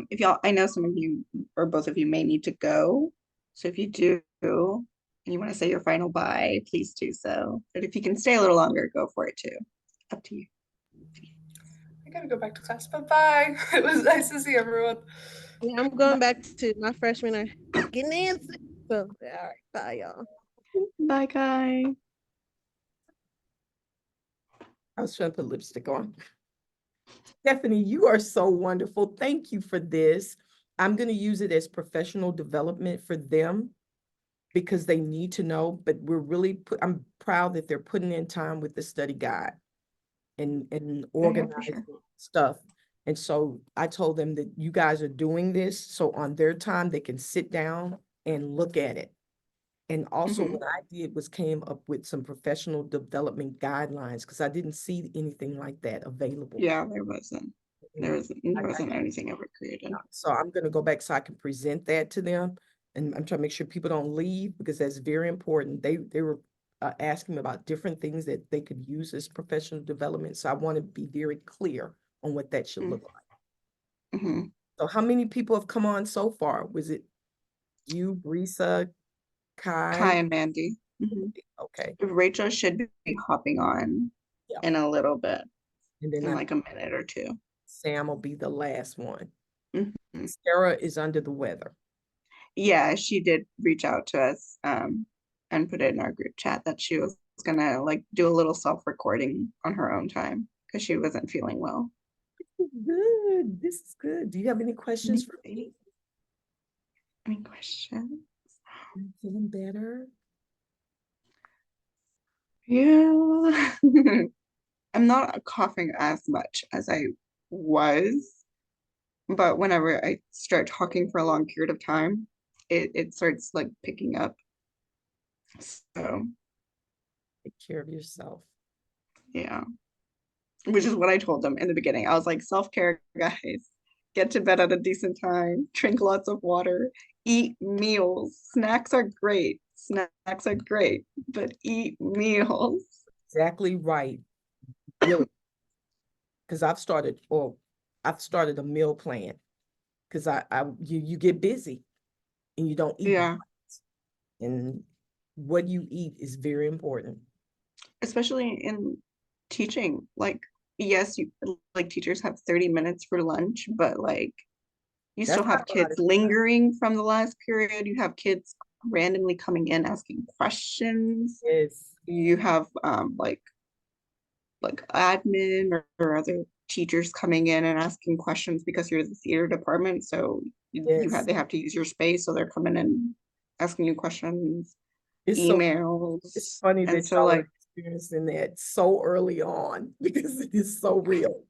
If y'all, I know some of you or both of you may need to go. So if you do and you want to say your final bye, please do so. But if you can stay a little longer, go for it too. Up to you. I gotta go back to class. Bye-bye. It was nice to see everyone. Yeah, I'm going back to my freshmen are getting in. So, all right, bye, y'all. Bye, Kai. I was trying to put lipstick on. Stephanie, you are so wonderful. Thank you for this. I'm going to use it as professional development for them because they need to know, but I'm proud that they're putting in time with the study guide and organizing stuff. And so I told them that you guys are doing this, so on their time, they can sit down and look at it. And also what I did was came up with some professional development guidelines because I didn't see anything like that available. Yeah, there wasn't. There wasn't anything ever created. So I'm going to go back so I can present that to them. And I'm trying to make sure people don't leave because that's very important. They were asking me about different things that they could use as professional development. So I want to be very clear on what that should look like. So how many people have come on so far? Was it you, Brisa, Kai and Mandy. Okay. Rachel should be hopping on in a little bit, and then in like a minute or two. Sam will be the last one. Sarah is under the weather. Yeah, she did reach out to us and put it in our group chat that she was gonna like do a little self-recording on her own time because she wasn't feeling well. Good. This is good. Do you have any questions for me? Any questions? I'm feeling better. Yeah. I'm not coughing as much as I was, but whenever I start talking for a long period of time, it starts like picking up. So take care of yourself. Yeah. Which is what I told them in the beginning. I was like, self-care, guys. Get to bed at a decent time, drink lots of water, eat meals. Snacks are great. Snacks are great, but eat meals. Exactly right. Really. Because I've started a meal plan because you get busy and you don't eat. Yeah. And what you eat is very important. Especially in teaching. Like, yes, like teachers have 30 minutes for lunch, but like you still have kids lingering from the last period. You have kids randomly coming in asking questions. Yes. You have like admin or other teachers coming in and asking questions because you're the theater department. So they have to use your space. So they're coming in asking you questions, emails. It's funny that y'all are experiencing that so early on because it is so real.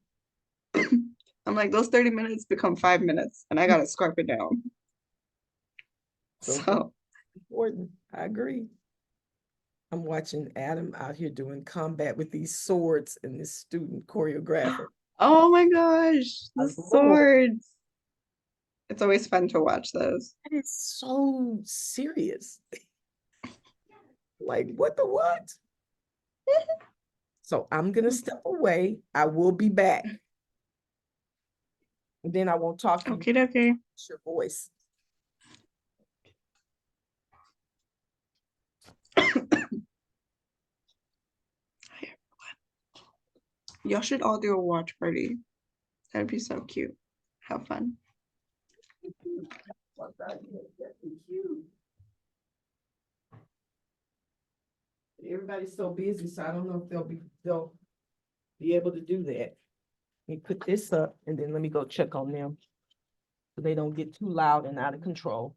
I'm like, those 30 minutes become 5 minutes and I gotta scarf it down. So important. I agree. I'm watching Adam out here doing combat with these swords and this student choreographer. Oh my gosh, the swords. It's always fun to watch those. That is so serious. Like, what the what? So I'm going to step away. I will be back. And then I won't talk to you. Okay. It's your voice. Y'all should all do a watch party. That'd be so cute. Have fun. Everybody's so busy, so I don't know if they'll be able to do that. Let me put this up and then let me go check on them so they don't get too loud and out of control.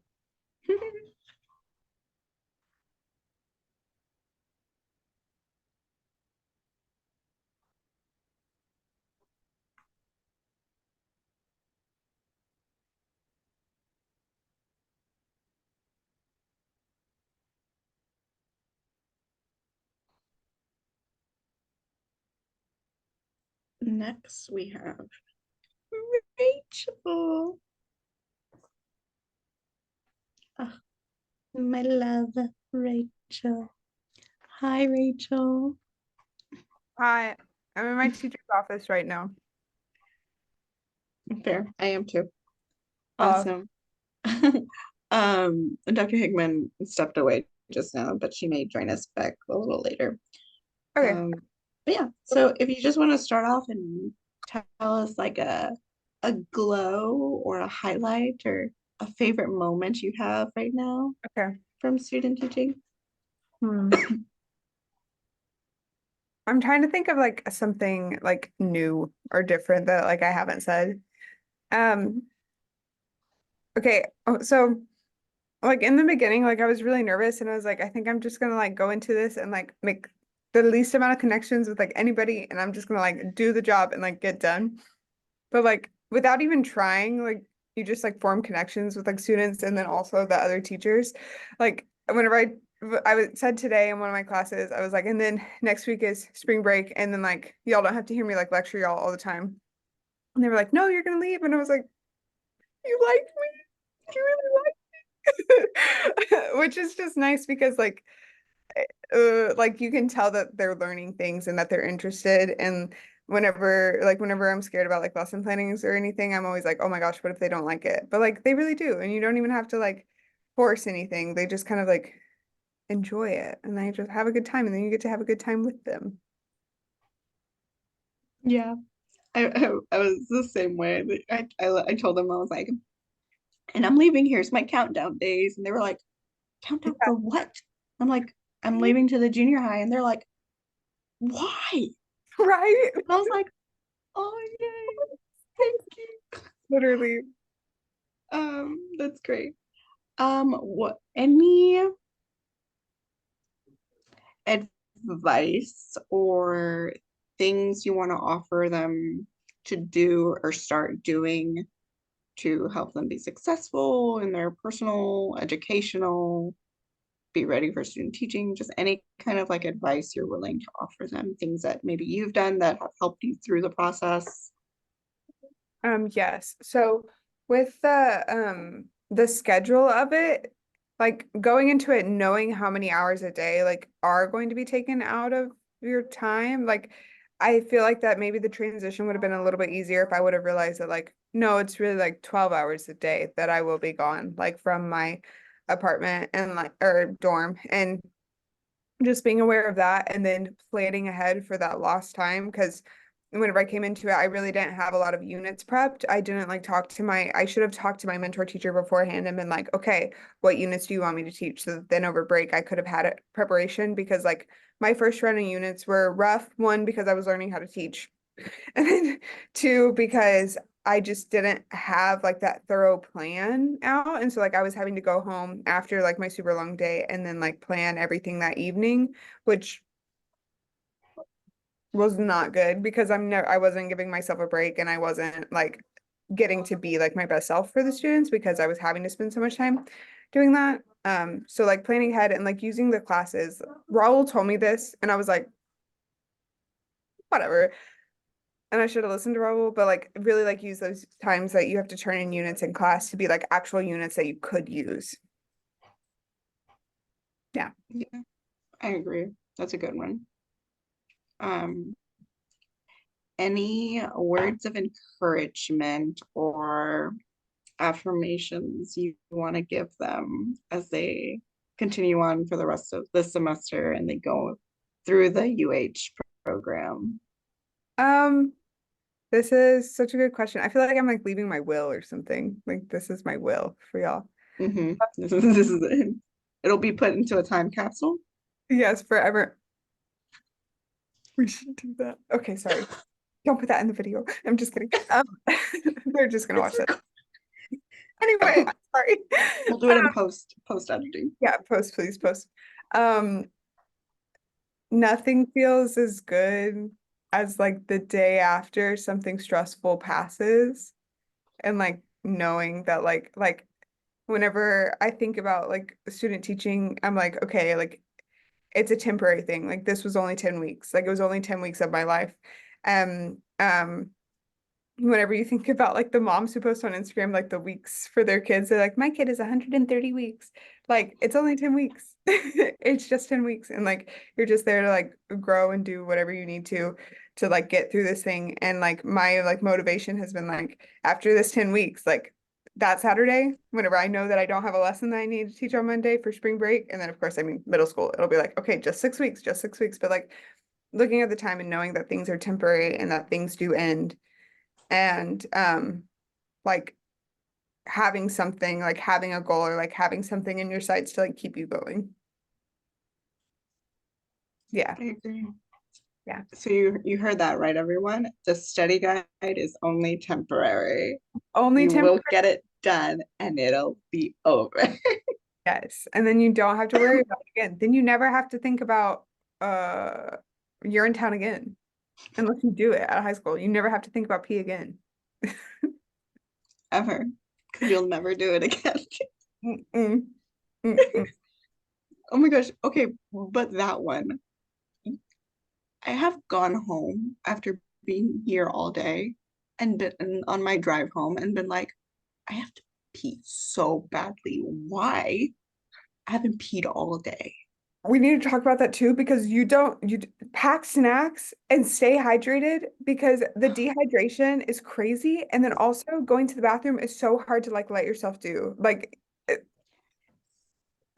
Next, we have Rachel. Oh, my love, Rachel. Hi, Rachel. Hi, I'm in my teacher's office right now. Fair, I am too. Uh, Awesome. Dr. Hickman stepped away just now, but she may join us back a little later. Okay. But yeah, so if you just want to start off and tell us like a glow or a highlight or a favorite moment you have right now Okay. from student teaching. I'm trying to think of like something like new or different that like I haven't said. Um, okay. So like in the beginning, like I was really nervous and I was like, I think I'm just gonna like go into this and like make the least amount of connections with like anybody and I'm just gonna like do the job and like get done. But like without even trying, like you just like form connections with like students and then also the other teachers. Like whenever said today in one of my classes, I was like, and then next week is spring break, and then like y'all don't have to hear me like lecture y'all all the time. And they were like, no, you're gonna leave. And I was like, you like me? You really like me? Which is just nice because like you can tell that they're learning things and that they're interested. And whenever I'm scared about like lesson plannings or anything, I'm always like, oh my gosh, what if they don't like it? But like they really do, and you don't even have to like force anything. They just kind of like enjoy it and they just have a good time, and then you get to have a good time with them. Yeah, I was the same way. I told them I was like, and I'm leaving. Here's my countdown days, and they were like, countdown for what? I'm like, I'm leaving to the junior high, and they're like, why? Right? And I was like, oh yay, thank you. Literally. That's great. What any advice or things you want to offer them to do or start doing to help them be successful in their personal, educational, be ready for student teaching, just any kind of like advice you're willing to offer them, things that maybe you've done that have helped you through the process. Yes. So with the schedule of it, like going into it knowing how many hours a day like are going to be taken out of your time, like I feel like that maybe the transition would have been a little bit easier if I would have realized that like no, it's really like 12 hours a day that I will be gone like from my apartment and like or dorm, and just being aware of that and then planning ahead for that lost time. Because whenever I came into it, I really didn't have a lot of units prepped. I didn't like I should have talked to my mentor teacher beforehand and been like, okay, what units do you want me to teach? So that then over break, I could have had it preparation, because like my first run of units were rough. One, because I was learning how to teach. And then two, because I just didn't have like that thorough plan out. And so like I was having to go home after like my super long day and then like plan everything that evening, which was not good because I wasn't giving myself a break, and I wasn't like getting to be like my best self for the students because I was having to spend so much time doing that. So like planning ahead and like using the classes. Raul told me this and I was like, whatever. And I should have listened to Raul, but like really like use those times that you have to turn in units in class to be like actual units that you could use. Yeah. Yeah, I agree. That's a good one. Any words of encouragement or affirmations you want to give them as they continue on for the rest of the semester and they go through the UH program? This is such a good question. I feel like I'm like leaving my will or something. Like this is my will for y'all. This is it. It'll be put into a time capsule. Yes, forever. We should do that. Okay, sorry. Don't put that in the video. I'm just kidding. They're just gonna watch it. Anyway, sorry. We'll do it in post editing. Yeah, please post. Nothing feels as good as like the day after something stressful passes, and like knowing that like whenever I think about like student teaching, I'm like, okay, like it's a temporary thing. Like this was only 10 weeks. Like it was only 10 weeks of my life. Whenever you think about like the moms who post on Instagram like the weeks for their kids, they're like, my kid is 130 weeks. like it's only 10 weeks. It's just 10 weeks. And like you're just there to like grow and do whatever you need to like get through this thing. And like my like motivation has been like after this 10 weeks, like that Saturday, whenever I know that I don't have a lesson that I need to teach on Monday for spring break. And then of course, I mean middle school, it'll be like, okay, just 6 weeks, just 6 weeks. But like looking at the time and knowing that things are temporary and that things do end. And like having something, like having a goal or like having something in your sights to like keep you going. Yeah. I agree. Yeah. So you heard that right, everyone? The study guide is only temporary. Only You temporary. will get it done and it'll be over. Yes. And then you don't have to worry about it again. Then you never have to think about you're in town again. Unless you do it at high school. You never have to think about P again. Ever. Because you'll never do it again. Mm-mm. Mm-mm. Oh my gosh. Okay, but that one. I have gone home after being here all day and been on my drive home and been like, I have to pee so badly. Why? I haven't peed all day. We need to talk about that too because you pack snacks and stay hydrated because the dehydration is crazy. And then also going to the bathroom is so hard to like let yourself do. Like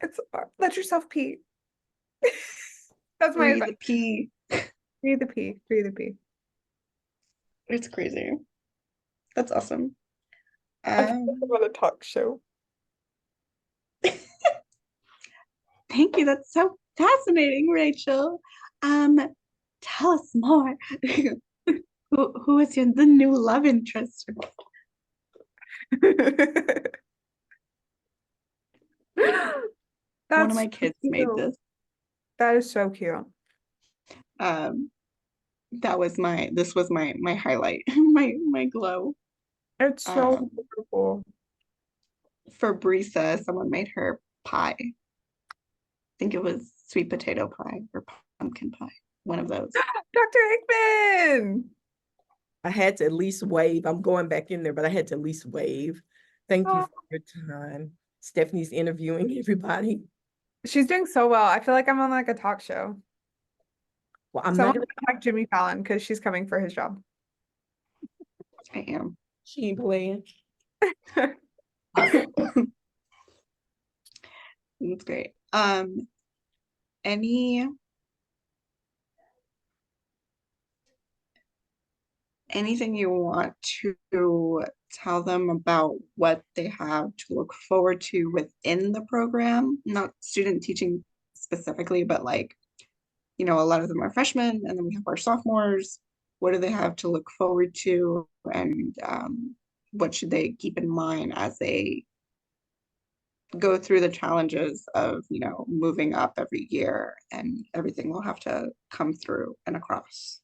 it's let yourself pee. That's my Free advice. the pee. Free the pee. Free the pee. It's crazy. That's awesome. I feel like I'm on a talk show. Thank you. That's so fascinating, Rachel. Tell us more. Who is the new love interest? One of my kids made this. That is so cute. This was my highlight, my glow. It's so beautiful. For Brisa, someone made her pie. I think it was sweet potato pie or pumpkin pie, one of those. Dr. Hickman! I had to at least wave. I'm going back in there, but I had to at least wave. Thank you for your time. Stephanie's interviewing everybody. She's doing so well. I feel like I'm on like a talk show. Well, I'm Someone not. contact Jimmy Fallon because she's coming for his job. I am. She ain't playing. That's great. Anything you want to tell them about what they have to look forward to within the program? Not student teaching specifically, but like, a lot of them are freshmen and then we have our sophomores. What do they have to look forward to? And what should they keep in mind as they go through the challenges of, moving up every year and everything will have to come through and across?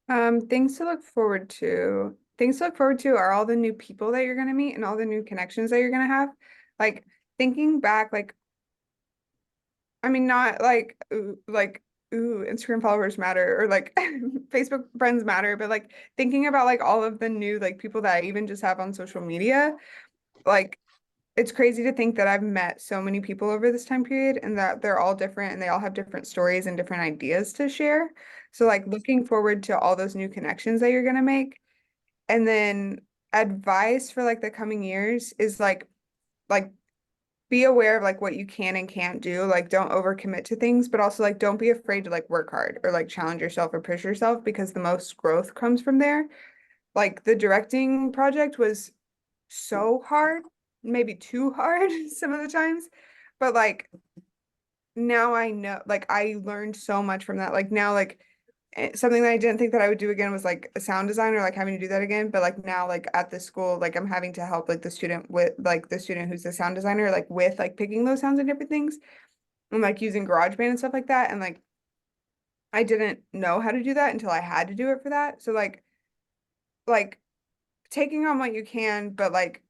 Things to look forward to. Things to look forward to are all the new people that you're going to meet and all the new connections that you're going to have. Like thinking back, like, I mean, not like, ooh, Instagram followers matter or like Facebook friends matter, but like thinking about like all of the new like people that I even just have on social media, like it's crazy to think that I've met so many people over this time period and that they're all different and they all have different stories and different ideas to share. So like looking forward to all those new connections that you're going to make. And then advice for like the coming years is like be aware of like what you can and can't do. Like don't overcommit to things, but also like don't be afraid to like work hard or like challenge yourself or push yourself because the most growth comes from there. Like the directing project was so hard, maybe too hard some of the times, but like now I know, like I learned so much from that. Like now, like something that I didn't think that I would do again was like a sound designer, like having to do that again. But like now, like at the school, like I'm having to help like the student with like the student who's the sound designer, like with like picking those sounds and different things and like using GarageBand and stuff like that. And like I didn't know how to do that until I had to do it for that. So like taking on what you can, but like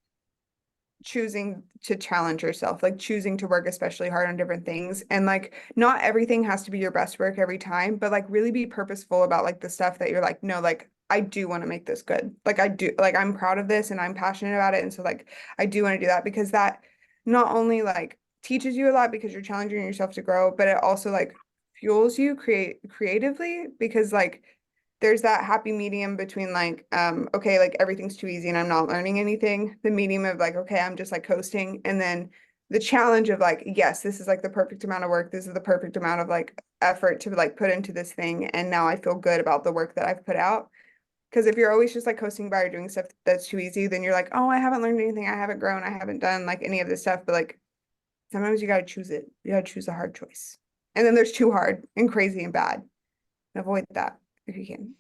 choosing to challenge yourself, like choosing to work especially hard on different things. And like not everything has to be your best work every time, but like really be purposeful about like the stuff that you're like, no, like I do want to make this good. Like I do, like I'm proud of this and I'm passionate about it. And so like I do want to do that because that not only like teaches you a lot because you're challenging yourself to grow, but it also like fuels you creatively because like there's that happy medium between like, okay, like everything's too easy and I'm not learning anything. The medium of like, okay, I'm just like coasting. And then the challenge of like, yes, this is like the perfect amount of work. This is the perfect amount of like effort to like put into this thing. And now I feel good about the work that I've put out. Because if you're always just like coasting by or doing stuff that's too easy, then you're like, oh, I haven't learned anything. I haven't grown. I haven't done like any of this stuff. But like sometimes you got to choose it. You got to choose a hard choice. And then there's too hard and crazy and bad. Avoid that if you can.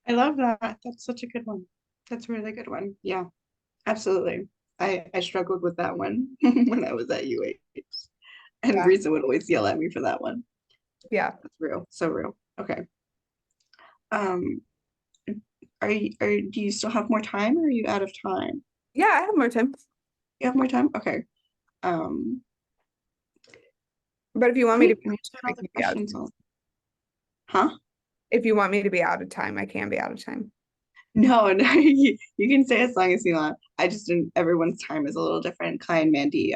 I love that. That's such a good one. That's a really good one. Yeah, absolutely. I struggled with that one when I was at UH. And Yeah. Risa would always yell at me for that one. Yeah. That's real. So real. Okay. Do you still have more time or are you out of time? Yeah, I have more time. You have more time? Okay. Um, But if you want me to great. finish, I Other can be out. questions on- Huh? If you want me to be out of time, I can be out of time. No, no, you can stay as long as you want. I just didn't, everyone's time is a little different. Kai and Mandy,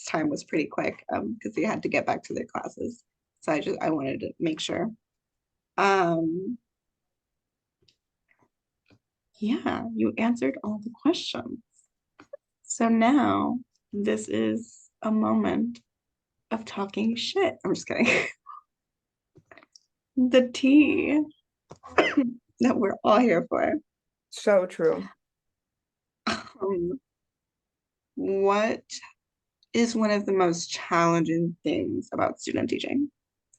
time was pretty quick, because they had to get back to their classes. So I wanted to make sure. Yeah, you answered all the questions. So now this is a moment of talking shit. I'm just kidding. The tea that we're all here for. So true. What is one of the most challenging things about student teaching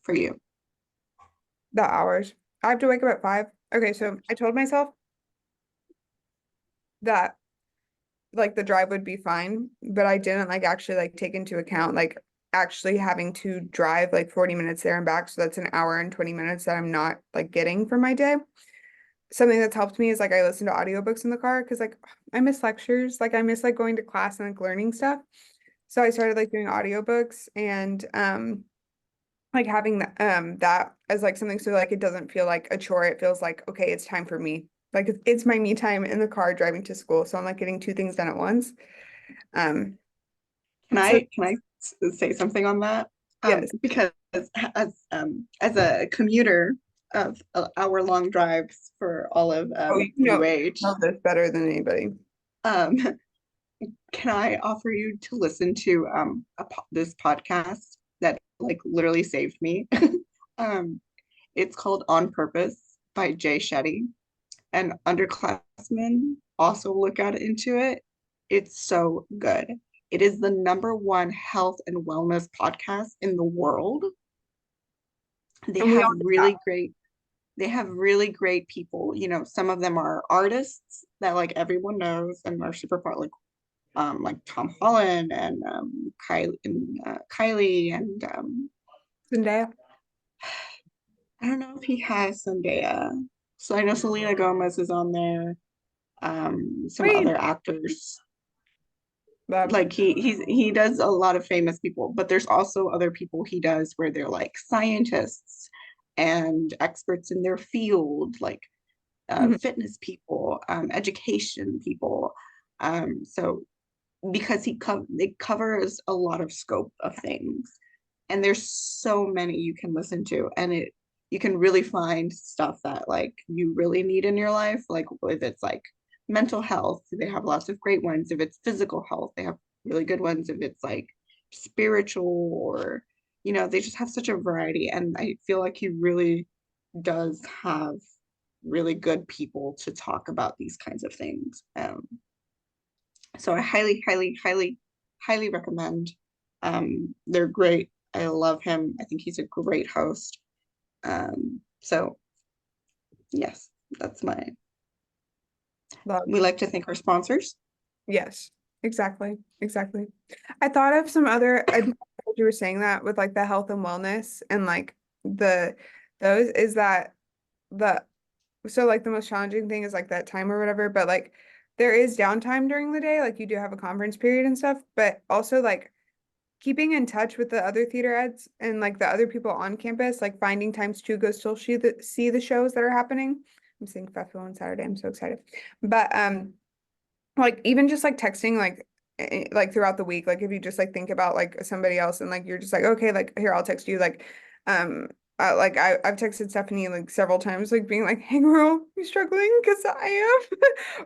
for you? The hours. I have to wake up at 5. Okay, so I told myself that like the drive would be fine, but I didn't like actually like take into account like actually having to drive like 40 minutes there and back. So that's an hour and 20 minutes that I'm not like getting from my day. Something that's helped me is like I listen to audiobooks in the car because like I miss lectures, like I miss like going to class and like learning stuff. So I started like doing audiobooks and like having that as like something so like it doesn't feel like a chore. It feels like okay, it's time for me. Like it's my me time in the car driving to school. So I'm like getting 2 things done at once. Can I say something on that? Yes. Because as a commuter of hour-long drives for all of you know UH, this better than anybody. can I offer you to listen to this podcast that like literally saved me? It's called On Purpose by Jay Shetty, and underclassmen also look into it. It's so good. It is the #1 health and wellness podcast in the world. They have really great people. You know, some of them are artists that like everyone knows and are super popular, like Tom Holland and Kylie and Zendaya. I don't know if he has Zendaya. So I know Selena Gomez is on there. Some Wait. other actors. Like he does a lot of famous people, but there's also other people he does where they're like scientists and experts in their field, like fitness people, education people. So because it covers a lot of scope of things, and there's so many you can listen to, and you can really find stuff that like you really need in your life, like if it's like mental health, they have lots of great ones. If it's physical health, they have really good ones. If it's like spiritual or, you know, they just have such a variety. And I feel like he really does have really good people to talk about these kinds of things. So I highly, highly, highly, highly recommend. They're great. I love him. I think he's a great host. So yes, that's my. We like to thank our sponsors. Yes, exactly. I thought of some other, you were saying that with like the health and wellness and like those is that so like the most challenging thing is like that time or whatever, but like there is downtime during the day, like you do have a conference period and stuff, but also like keeping in touch with the other theater eds and like the other people on campus, like finding times to go still see the shows that are happening. I'm seeing Fefo on Saturday. I'm so excited. But like even just like texting like like throughout the week, like if you just like think about like somebody else and like you're just like, okay, like here, I'll text you, um like I've texted Stephanie like several times, like being like, hey girl, you struggling? Cause I am.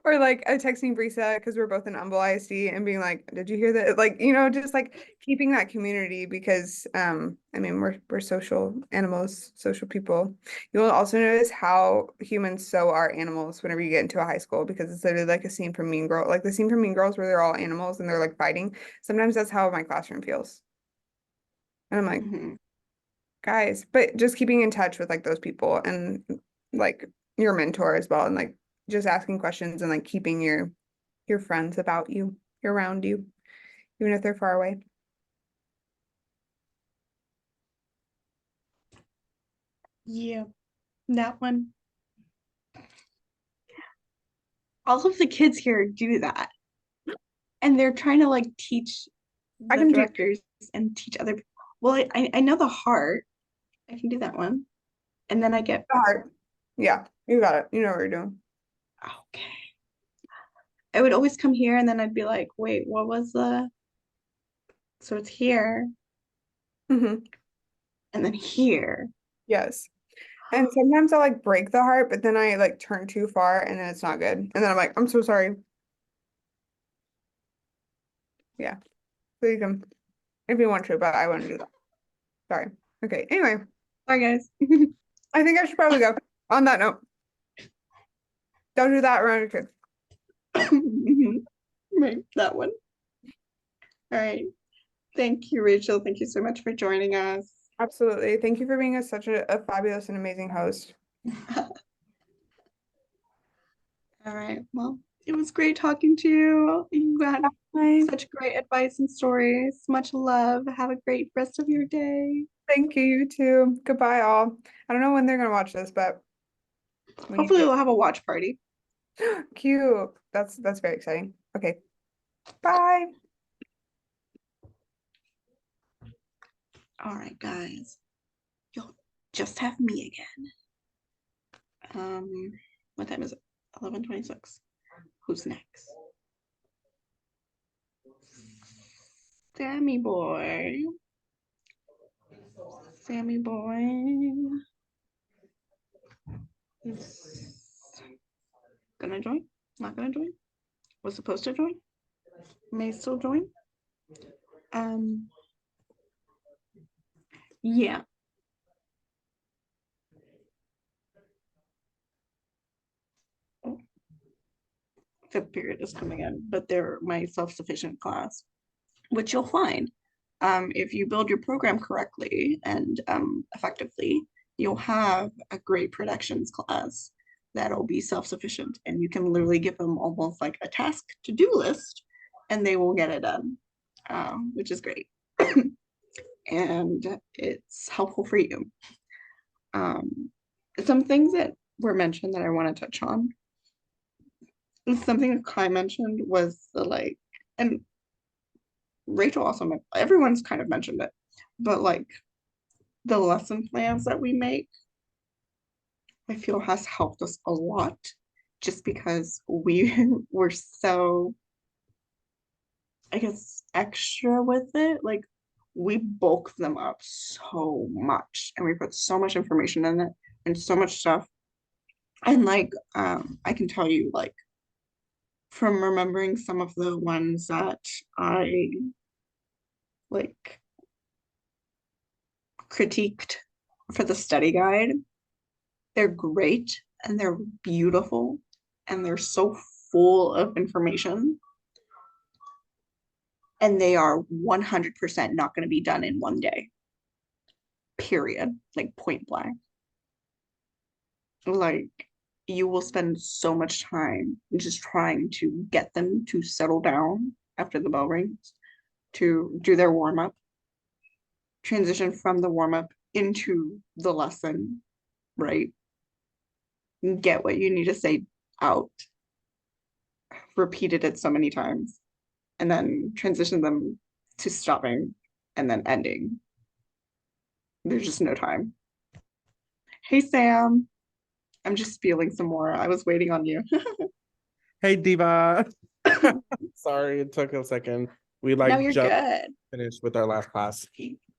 Or like texting Brisa because we're both in Humble ISD and being like, did you hear that? Like, you know, just like keeping that community because I mean we're social animals, social people. You will also notice how humans so are animals whenever you get into a high school because it's literally like a scene from Mean Girl, like the scene from Mean Girls where they're all animals and they're like fighting. Sometimes that's how my classroom feels. And I'm like, Mhm. guys, but just keeping in touch with like those people and like your mentor as well and like just asking questions and like keeping your friends about you, around you, even if they're far away. Yeah, that one. All of the kids here do that. And they're trying to like teach I the can do directors and teach other people. Well, I know the heart. I can do that one. And then I get, the heart. Yeah, you got it. You know what you're doing. okay. I would always come here and then I'd be like, wait, what was so it's here Mm-hmm. and then here. Yes. And sometimes I like break the heart, but then I like turn too far and then it's not good. And then I'm like, I'm so sorry. Yeah. So you can, if you want to, but I wouldn't do that. Sorry. Okay. Anyway, Bye, guys. I think I should probably go. On that note, don't do that around your kids. Right, that one. All right. Thank you, Rachel. Thank you so much for joining us. Absolutely. Thank you for being such a fabulous and amazing host. All right. Well, it was great talking to you. You had Bye. such great advice and stories. Much love. Have a great rest of your day. Thank you, you too. Goodbye, all. I don't know when they're gonna watch this, but we need Hopefully, to- we'll have a watch party. Cute. That's very exciting. Okay. Bye. All right, guys. You'll just have me again. What time is it? 11:26. Who's next? Sammy boy. Sammy boy. Is gonna join? Not gonna join? Was supposed to join? May still join? Yeah. Oh. Fifth period is coming in, but they're my self-sufficient class, which you'll find. If you build your program correctly and effectively, you'll have a great productions class that'll be self-sufficient, and you can literally give them almost like a task to-do list, and they will get it done, which is great. And it's helpful for you. Some things that were mentioned that I want to touch on. Something that Kai mentioned was the like, and Rachel also, everyone's kind of mentioned it, but like the lesson plans that we make, I feel has helped us a lot just because we were so, I guess, extra with it. Like we bulk them up so much and we put so much information in it and so much stuff. And like, I can tell you like from remembering some of the ones that I like critiqued for the study guide, they're great and they're beautiful and they're so full of information. And they are 100% not going to be done in one day. Period. Like point blank. Like you will spend so much time just trying to get them to settle down after the bell rings, to do their warm-up, transition from the warm-up into the lesson, right? Get what you need to say out, repeated it so many times, and then transition them to stopping and then ending. There's just no time. Hey, Sam. I'm just feeling some more. I was waiting on you. Hey, Diva. Sorry, it took a second. We No, like you're just good. finished with our last class.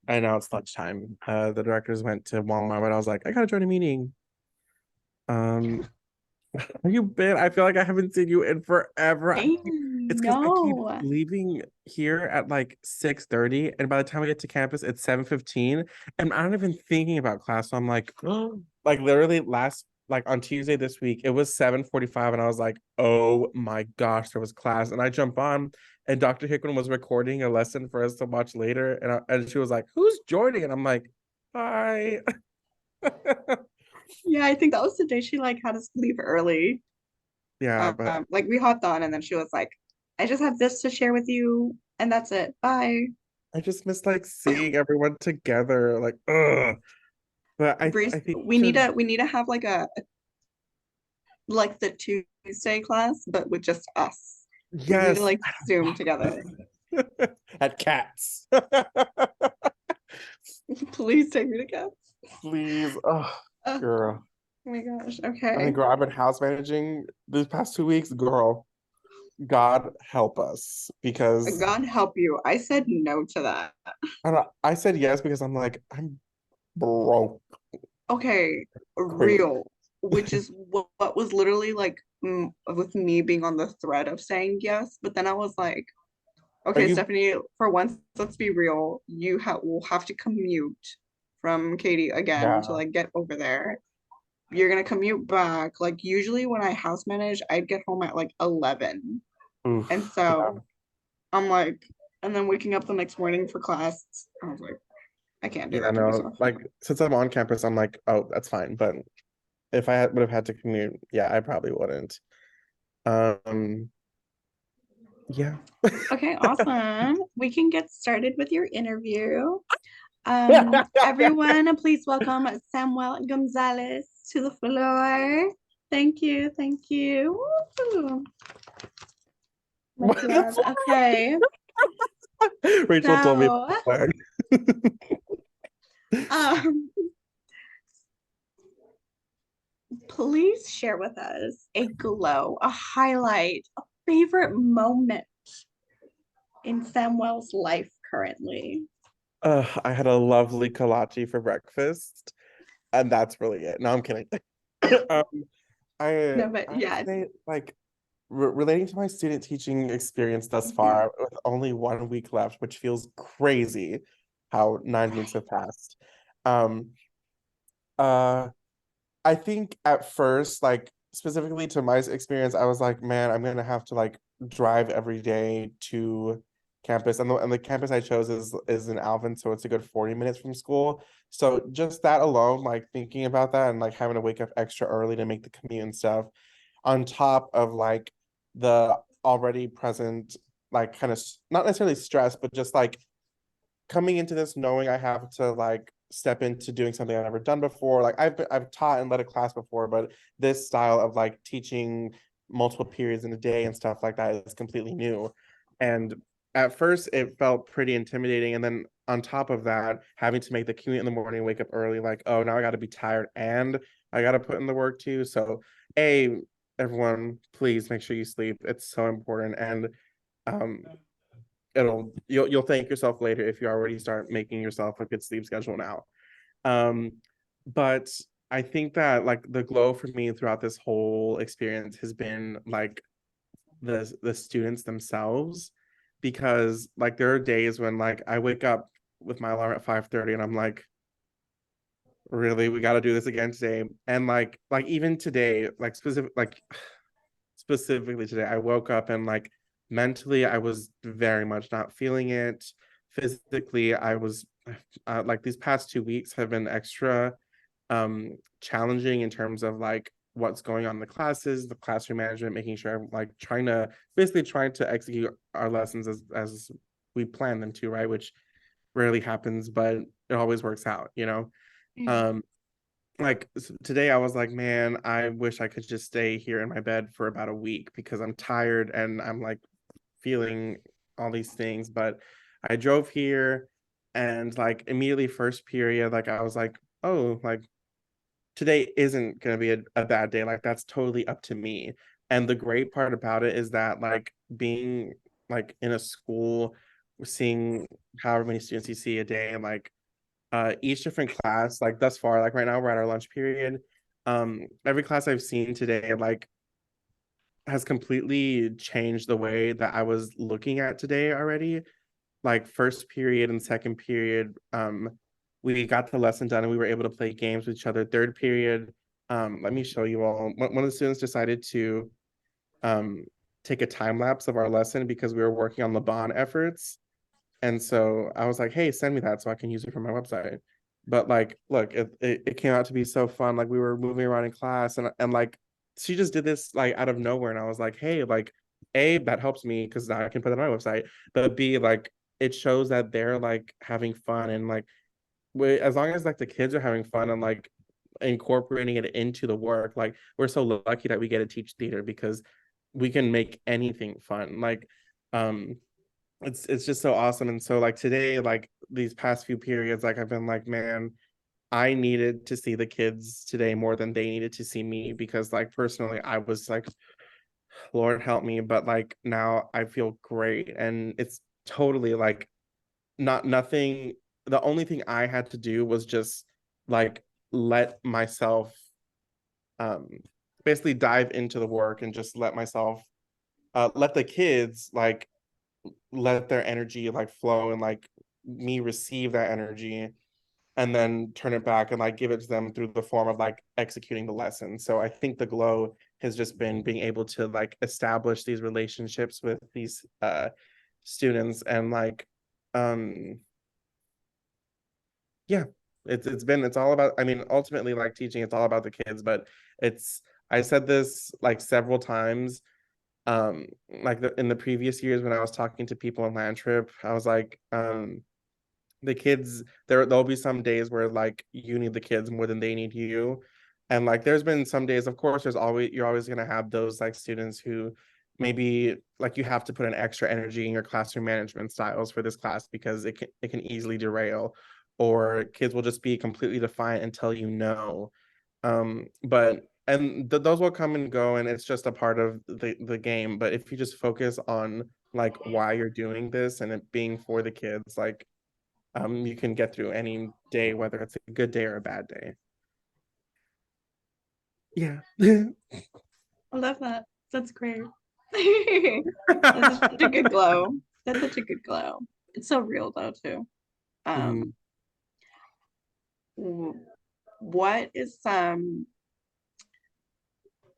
I know it's lunchtime. The directors went to Walmart, but I was like, I gotta join a meeting. Have you been? I feel like I haven't seen you in forever. I It's because I keep know. leaving here at like 6:30, and by the time I get to campus, it's 7:15, and I'm not even thinking about class. So I'm like, like literally like on Tuesday this week, it was 7:45, and I was like, oh my gosh, there was class, and I jump on, and Dr. Hickman was recording a lesson for us to watch later, and she was like, who's joining? And I'm like, hi. Yeah, I think that was the day she like had us leave early. Yeah, but Like we hopped on and then she was like, I just have this to share with you and that's it. Bye. I just miss like seeing everyone together. Like, ugh. But Breeze, I think we need to have like like the Tuesday class, but with just us. We need yes, to like Zoom together. at Cats. Please take me to cats. Please, oh girl. Oh my gosh. I Okay. mean, girl, I've been house managing these past 2 weeks. Girl, God help us because God help you. I said no to that. I said yes because I'm like, I'm broke. Okay, Crazy. real, which is what was literally like with me being on the thread of saying yes, but then I was like, okay, you- Stephanie, for once, let's be real. You will have to commute from Katie again Yeah. to like get over there. You're gonna commute back. Like usually when I house manage, I'd get home at like 11. Oof, And so I'm like, and then waking up the next morning for class, I was like, I can't do yeah, that to no, myself. like since I'm on campus, I'm like, oh, that's fine. But if I would have had to commute, yeah, I probably wouldn't. Yeah. Okay, awesome. We can get started with your interview. Everyone, please welcome Samuel Gonzalez to the floor. Thank you, thank you. Woo. My What the God, fuck? okay. Rachel told me. Um, please share with us a glow, a highlight, a favorite moment in Samuel's life currently. I had a lovely kolache for breakfast, and that's really it. No, I'm kidding. um, No, but I yeah. say, like relating to my student teaching experience thus far, with only 1 week left, which feels crazy how 9 weeks have passed. I think at first, like specifically to my experience, I was like, man, I'm gonna have to like drive every day to campus, and the campus I chose is in Alvin, so it's a good 40 minutes from school. So just that alone, like thinking about that and like having to wake up extra early to make the commute and stuff, on top of like the already present, like kind of not necessarily stress, but just like coming into this knowing I have to like step into doing something I've never done before. Like I've taught and led a class before, but this style of like teaching multiple periods in a day and stuff like that is completely new. And at first it felt pretty intimidating. And then on top of that, having to make the commute in the morning, wake up early, like, oh, now I gotta be tired and I gotta put in the work too. So everyone, please make sure you sleep. It's so important. And you'll thank yourself later if you already start making yourself a good sleep schedule now. But I think that like the glow for me throughout this whole experience has been like the students themselves, because like there are days when like I wake up with my alarm at 5:30 and I'm like, really, we got to do this again today. And like even today, like specifically today, I woke up and like mentally I was very much not feeling it. Physically, I was like these past 2 weeks have been extra challenging in terms of like what's going on in the classes, the classroom management, making sure I'm like trying to execute our lessons as we plan them to, right? Which rarely happens, but it always works out, you know? Like today I was like, man, I wish I could just stay here in my bed for about a week because I'm tired and I'm like feeling all these things. But I drove here and like immediately first period, like I was like, oh, like today isn't gonna be a bad day. Like that's totally up to me. And the great part about it is that like being like in a school, seeing however many students you see a day, and like each different class, like thus far, like right now we're at our lunch period. Every class I've seen today, like has completely changed the way that I was looking at today already. Like first period and second period, we got the lesson done and we were able to play games with each other. Third period, let me show you all. One of the students decided to take a time lapse of our lesson because we were working on Laban efforts. And so I was like, hey, send me that so I can use it for my website. But like, look, it came out to be so fun. Like we were moving around in class and like she just did this like out of nowhere. And I was like, hey, like A, that helps me because now I can put it on my website. But B, like it shows that they're like having fun and like as long as like the kids are having fun and like incorporating it into the work, like we're so lucky that we get to teach theater because we can make anything fun. Like it's just so awesome. And so like today, like these past few periods, like I've been like, man, I needed to see the kids today more than they needed to see me because like personally I was like, Lord help me, but like now I feel great. And it's totally like nothing. The only thing I had to do was just like let myself basically dive into the work and just let myself let the kids like let their energy like flow and like me receive that energy and then turn it back and like give it to them through the form of like executing the lesson. So I think the glow has just been being able to like establish these relationships with these students and like yeah, it's all about, I mean, ultimately like teaching, it's all about the kids, but I said this like several times like in the previous years when I was talking to people in Land Trip, I was like the kids, there'll be some days where like you need the kids more than they need you. And like there's been some days, of course, you're always gonna have those like students who maybe like you have to put an extra energy in your classroom management styles for this class because it can easily derail, or kids will just be completely defiant and tell you no. But those will come and go, and it's just a part of the game. But if you just focus on like why you're doing this and it being for the kids, like you can get through any day, whether it's a good day or a bad day. Yeah. I love that. That's great. That's such a good glow. That's such a good glow. It's so real though too. What is some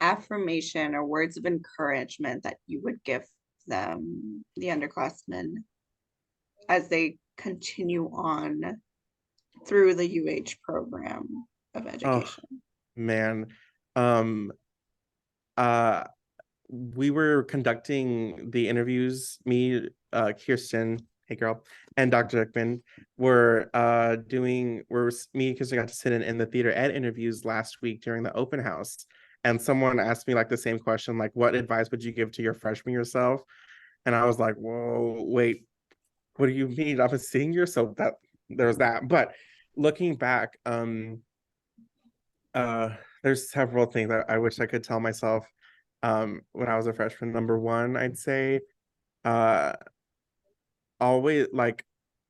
affirmation or words of encouragement that you would give them, the underclassmen, as they continue on through the UH program of education? Oh, man. We were conducting the interviews, me, Kirsten, hey girl, and Dr. Dickman were me and Kirsten got to sit in the theater ed interviews last week during the open house. And someone asked me like the same question, like, what advice would you give to your freshman yourself? And I was like, whoa, wait, what do you mean? I'm a senior, so that there's that. But looking back, there's several things that I wish I could tell myself when I was a freshman. Number one, I'd say always like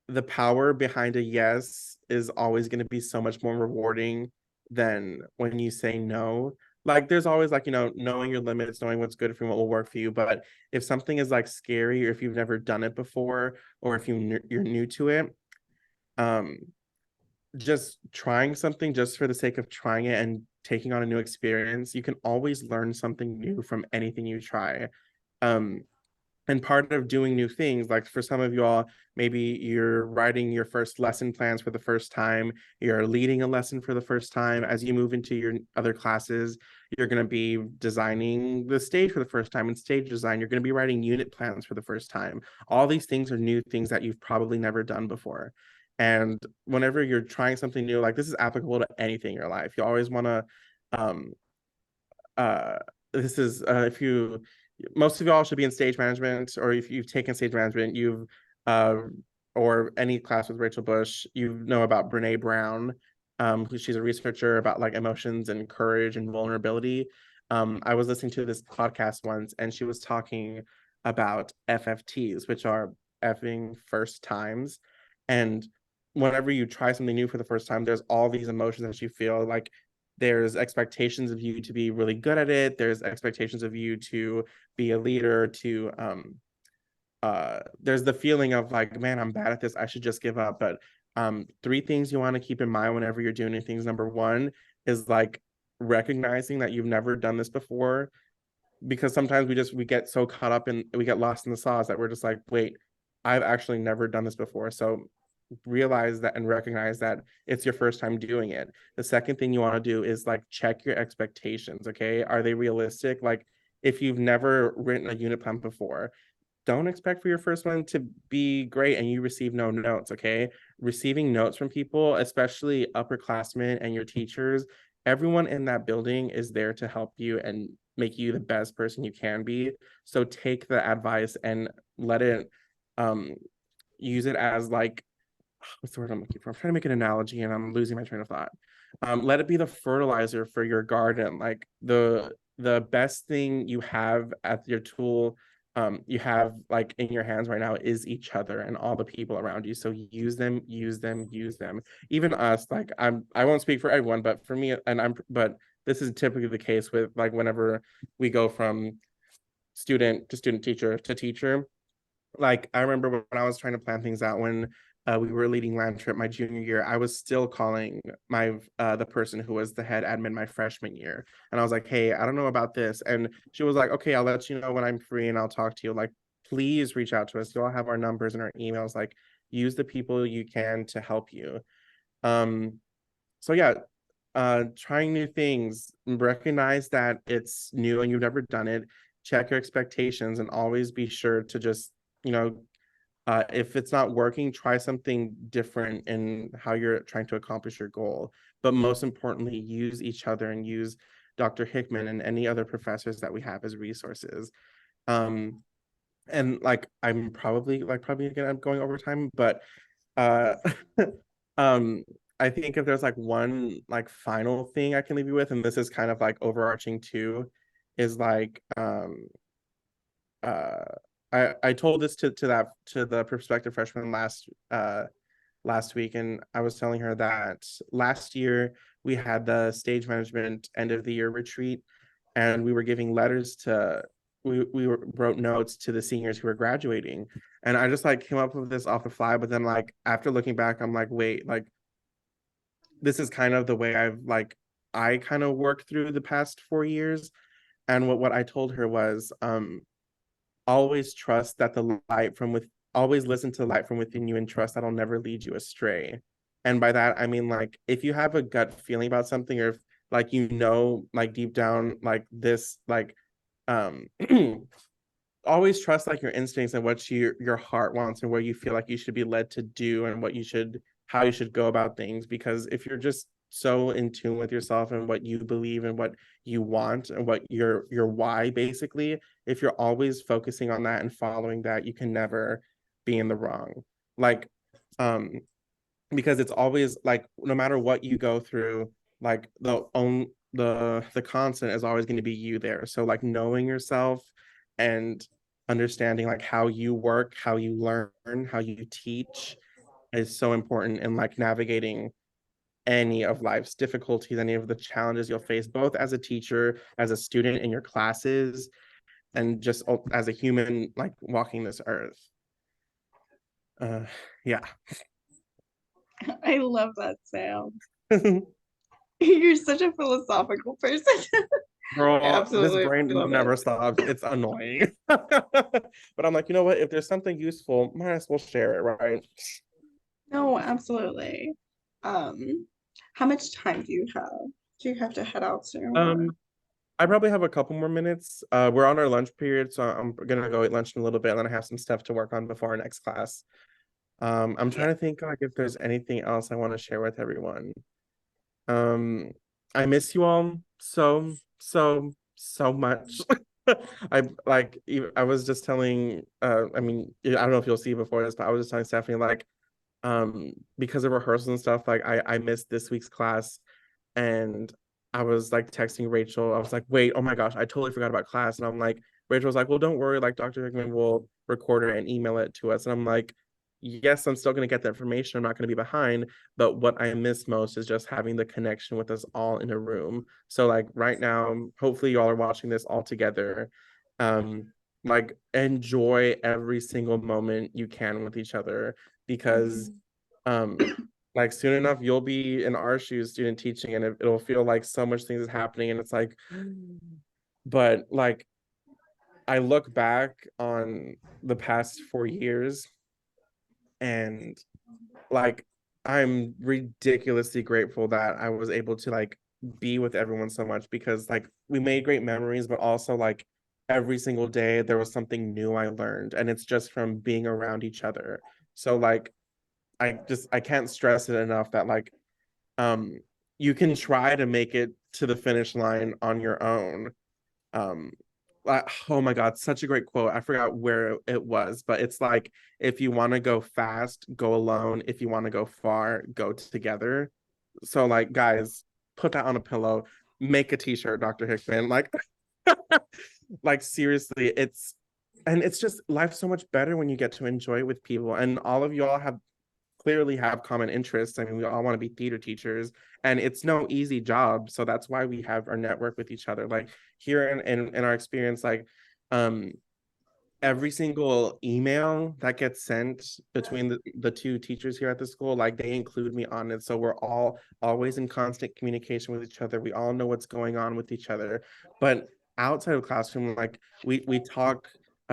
the power behind a yes is always going to be so much more rewarding than when you say no. Like there's always like, knowing your limits, knowing what's good for you, what will work for you. But if something is like scary, or if you've never done it before, or if you're new to it, just trying something just for the sake of trying it and taking on a new experience, you can always learn something new from anything you try. And part of doing new things, like for some of you all, maybe you're writing your first lesson plans for the first time, you're leading a lesson for the first time. As you move into your other classes, you're going to be designing the stage for the first time in stage design. You're going to be writing unit plans for the first time. All these things are new things that you've probably never done before. And whenever you're trying something new, like this is applicable to anything in your life. You always want to, most of y'all should be in stage management, or if you've taken stage management, or any class with Rachel Bush, you know about Brene Brown, she's a researcher about like emotions and courage and vulnerability. I was listening to this podcast once, and she was talking about FFTs, which are effing first times. And whenever you try something new for the first time, there's all these emotions that you feel. Like there's expectations of you to be really good at it. There's expectations of you to be a leader, to there's the feeling of like, man, I'm bad at this, I should just give up. But 3 things you want to keep in mind whenever you're doing things. Number 1 is like recognizing that you've never done this before, because sometimes we get so caught up and we get lost in the sauce that we're just like, wait, I've actually never done this before. So realize that and recognize that it's your first time doing it. The second thing you want to do is like check your expectations. Okay, are they realistic? Like if you've never written a unit plan before, don't expect for your first one to be great and you receive no notes. Okay, receiving notes from people, especially upperclassmen and your teachers, everyone in that building is there to help you and make you the best person you can be. So take the advice and let it use it as like, what's the word I'm looking for? I'm trying to make an analogy and I'm losing my train of thought. Let it be the fertilizer for your garden. Like the best thing you have at your tool, you have like in your hands right now is each other and all the people around you. So use them, use them, use them. Even us, like I won't speak for everyone, but for me, but this is typically the case with like whenever we go from student to student, teacher to teacher. Like I remember when I was trying to plan things out when we were leading land trip my junior year, I was still calling my the person who was the head admin my freshman year. And I was like, hey, I don't know about this. And she was like, okay, I'll let you know when I'm free and I'll talk to you. Like, please reach out to us. You all have our numbers and our emails. Like, use the people you can to help you. So yeah, trying new things, recognize that it's new and you've never done it. Check your expectations and always be sure to just, if it's not working, try something different in how you're trying to accomplish your goal. But most importantly, use each other and use Dr. Hickman and any other professors that we have as resources. And like, I'm probably again, I'm going over time, but I think if there's like one like final thing I can leave you with, and this is kind of like overarching too, is like, I told this to the prospective freshman last week, and I was telling her that last year we had the stage management end of the year retreat, and we were giving letters to wrote notes to the seniors who were graduating, and I just like came up with this off the fly. But then like after looking back, I'm like, wait, like this is kind of the way I kind of worked through the past 4 years. And what I told her was, always trust that always listen to the light from within you and trust that'll never lead you astray. And by that, I mean, like, if you have a gut feeling about something, or if like, like deep down, like this, like, always trust like your instincts and what your heart wants and where you feel like you should be led to do and how you should go about things. Because if you're just so in tune with yourself and what you believe and what you want and what your why, basically, if you're always focusing on that and following that, you can never be in the wrong. Like, because it's always like, no matter what you go through, like the constant is always going to be you there. So like knowing yourself and understanding like how you work, how you learn, how you teach is so important in like navigating any of life's difficulties, any of the challenges you'll face, both as a teacher, as a student in your classes, and just as a human, like walking this earth. Yeah. I love that, Sam. You're such a philosophical person. Girl, Absolutely this brain love never it. stops. It's annoying. But I'm like, you know what? If there's something useful, might as well share it, right? No, absolutely. How much time do you have? Do you have to head out soon? or- I probably have a couple more minutes. We're on our lunch period, so I'm gonna go eat lunch in a little bit, and then I have some stuff to work on before our next class. I'm trying to think like if there's anything else I want to share with everyone. I miss you all so much. I was just telling I mean, I don't know if you'll see before this, but I was just telling Stephanie, like, because of rehearsals and stuff, like I missed this week's class, and I was like texting Rachel. I was like, wait, oh my gosh, I totally forgot about class. And I'm like, Rachel was like, well, don't worry, like Dr. Hickman will record it and email it to us. And I'm like, yes, I'm still going to get the information. I'm not going to be behind. But what I miss most is just having the connection with us all in a room. So like right now, hopefully you all are watching this all together. Like enjoy every single moment you can with each other, because like soon enough you'll be in our shoes, student teaching, and it'll feel like so much things is happening, and it's like, but like I look back on the past 4 years and like I'm ridiculously grateful that I was able to like be with everyone so much, because like we made great memories, but also like every single day there was something new I learned, and it's just from being around each other. So like I can't stress it enough that like you can try to make it to the finish line on your own. Like, oh my God, such a great quote. I forgot where it was, but it's like, if you want to go fast, go alone. If you want to go far, go together. So like, guys, put that on a pillow, make a t-shirt, Dr. Hickman. Like, like seriously, it's just life's so much better when you get to enjoy it with people. And all of you all clearly have common interests. I mean, we all want to be theater teachers, and it's no easy job. So that's why we have our network with each other. Like here in our experience, like every single email that gets sent between the two teachers here at the school, like they include me on it. So we're all always in constant communication with each other. We all know what's going on with each other. But outside of classroom, like we talk.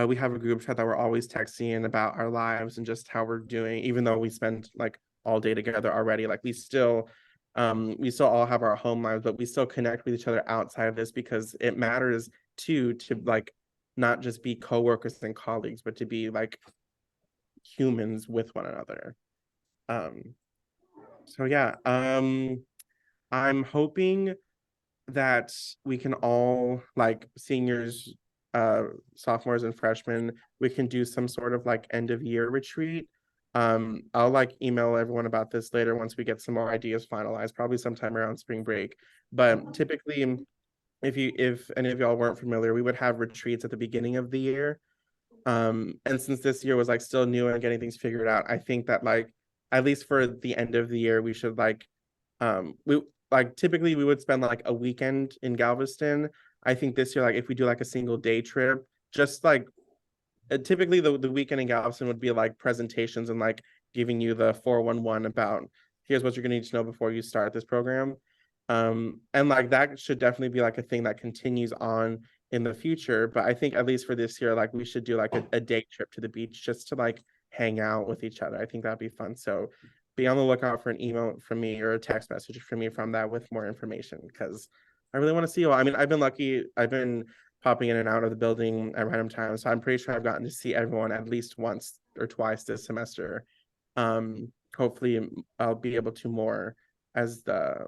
We have a group chat that we're always texting about our lives and just how we're doing, even though we spend like all day together already. Like we still all have our home lives, but we still connect with each other outside of this, because it matters too, to like not just be coworkers and colleagues, but to be like humans with one another. So yeah, I'm hoping that we can all, like seniors, sophomores and freshmen, we can do some sort of like end of year retreat. I'll like email everyone about this later once we get some more ideas finalized, probably sometime around spring break. But typically, if any of y'all weren't familiar, we would have retreats at the beginning of the year. And since this year was like still new and getting things figured out, I think that like at least for the end of the year, we should like we like typically we would spend like a weekend in Galveston. I think this year, like if we do like a single day trip, just like typically the weekend in Galveston would be like presentations and like giving you the 411 about here's what you're gonna need to know before you start this program. And like that should definitely be like a thing that continues on in the future. But I think at least for this year, like we should do like a day trip to the beach just to like hang out with each other. I think that'd be fun. So be on the lookout for an email from me or a text message from me from that with more information, because I really want to see you all. I mean, I've been lucky. I've been popping in and out of the building at random times. So I'm pretty sure I've gotten to see everyone at least once or twice this semester. Hopefully I'll be able to more as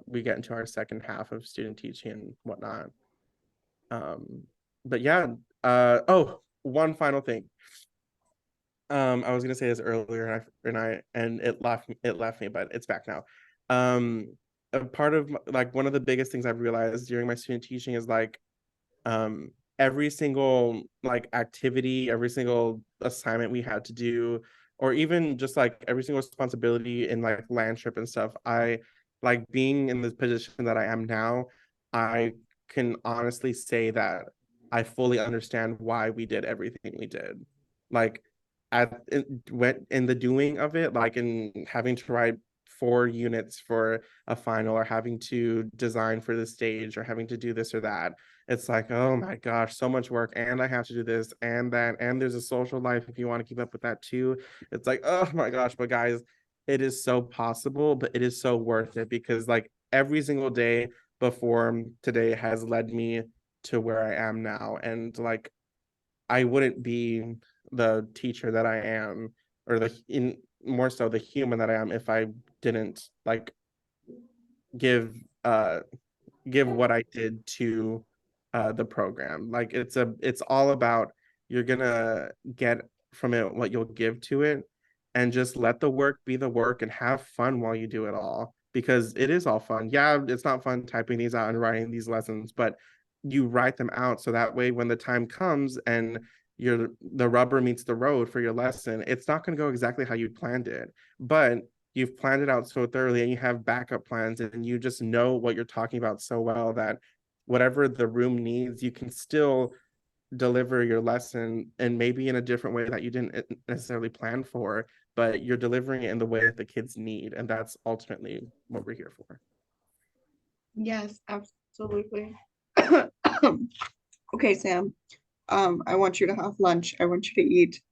we get into our second half of student teaching and whatnot. But yeah, oh, one final thing. I was gonna say this earlier and it left me, but it's back now. A part of like one of the biggest things I've realized during my student teaching is like every single like activity, every single assignment we had to do, or even just like every single responsibility in like land trip and stuff, I like being in the position that I am now, I can honestly say that I fully understand why we did everything we did. Like went in the doing of it, like in having to write 4 units for a final, or having to design for the stage, or having to do this or that. It's like, oh my gosh, so much work, and I have to do this and that, and there's a social life if you want to keep up with that too. It's like, oh my gosh, but guys, it is so possible, but it is so worth it, because like every single day before today has led me to where I am now. And like I wouldn't be the teacher that I am, or more so the human that I am, if I didn't like give what I did to the program. Like it's all about, you're gonna get from it what you'll give to it, and just let the work be the work and have fun while you do it all, because it is all fun. Yeah, it's not fun typing these out and writing these lessons, but you write them out so that way when the time comes and the rubber meets the road for your lesson, it's not going to go exactly how you planned it, but you've planned it out so thoroughly and you have backup plans and you just know what you're talking about so well that whatever the room needs, you can still deliver your lesson, and maybe in a different way that you didn't necessarily plan for, but you're delivering it in the way that the kids need, and that's ultimately what we're here for. Yes, absolutely. Okay, Sam. I want you to have lunch. I want you to eat.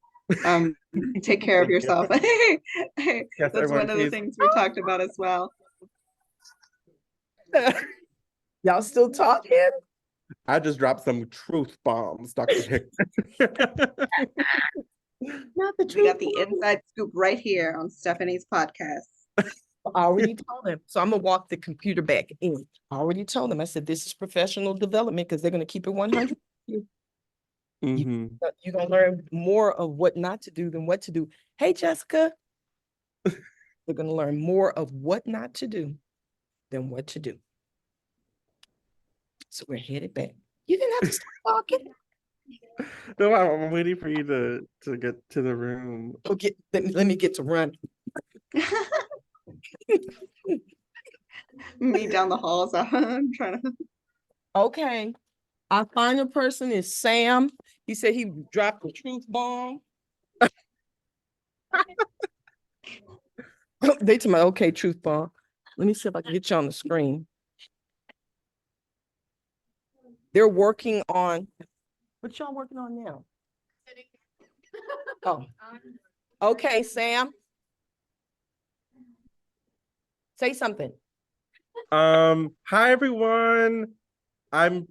Take care of Thank you. yourself. Yes, That's everyone, one of the please. things we talked about as well. Y'all still talking? I just dropped some truth bombs, Dr. Hicks. Not the We truth. got the inside scoop right here on Stephanie's podcast. I already told them. So I'm gonna walk the computer back in. I already told them. I said, this is professional development because they're gonna keep it 100. Mhm. You're gonna learn more of what not to do than what to do. Hey, Jessica. They're gonna learn more of what not to do than what to do. So we're headed back. You didn't have to stop talking. No, I'm waiting for you to get to the room. Okay, let me get to run. Me down the halls. I'm trying to. Okay. Our final person is Sam. He said he dropped the truth bomb. They told me, okay, truth bomb. Let me see if I can get you on the screen. They're working on, what y'all working on now? Oh, okay, Sam. Say something. Hi everyone. I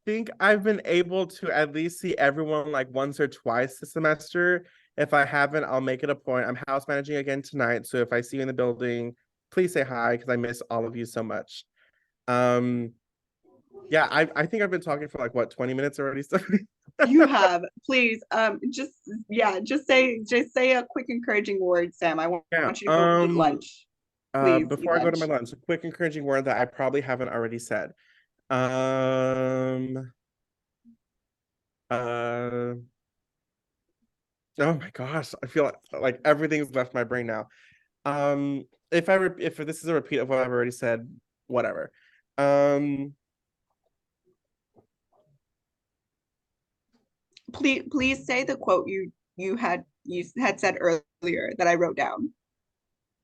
think I've been able to at least see everyone like once or twice this semester. If I haven't, I'll make it a point. I'm house managing again tonight, so if I see you in the building, please say hi because I miss all of you so much. Yeah, I think I've been talking for like what, 20 minutes already. You have. Please, just say a quick encouraging word, Sam. I want Yeah, you to go eat lunch. Please eat before I go to my lunch. lunch, a quick encouraging word that I probably haven't already said. Oh my gosh, I feel like everything's left my brain now. If this is a repeat of what I've already said, whatever. Please say the quote you had said earlier that I wrote down.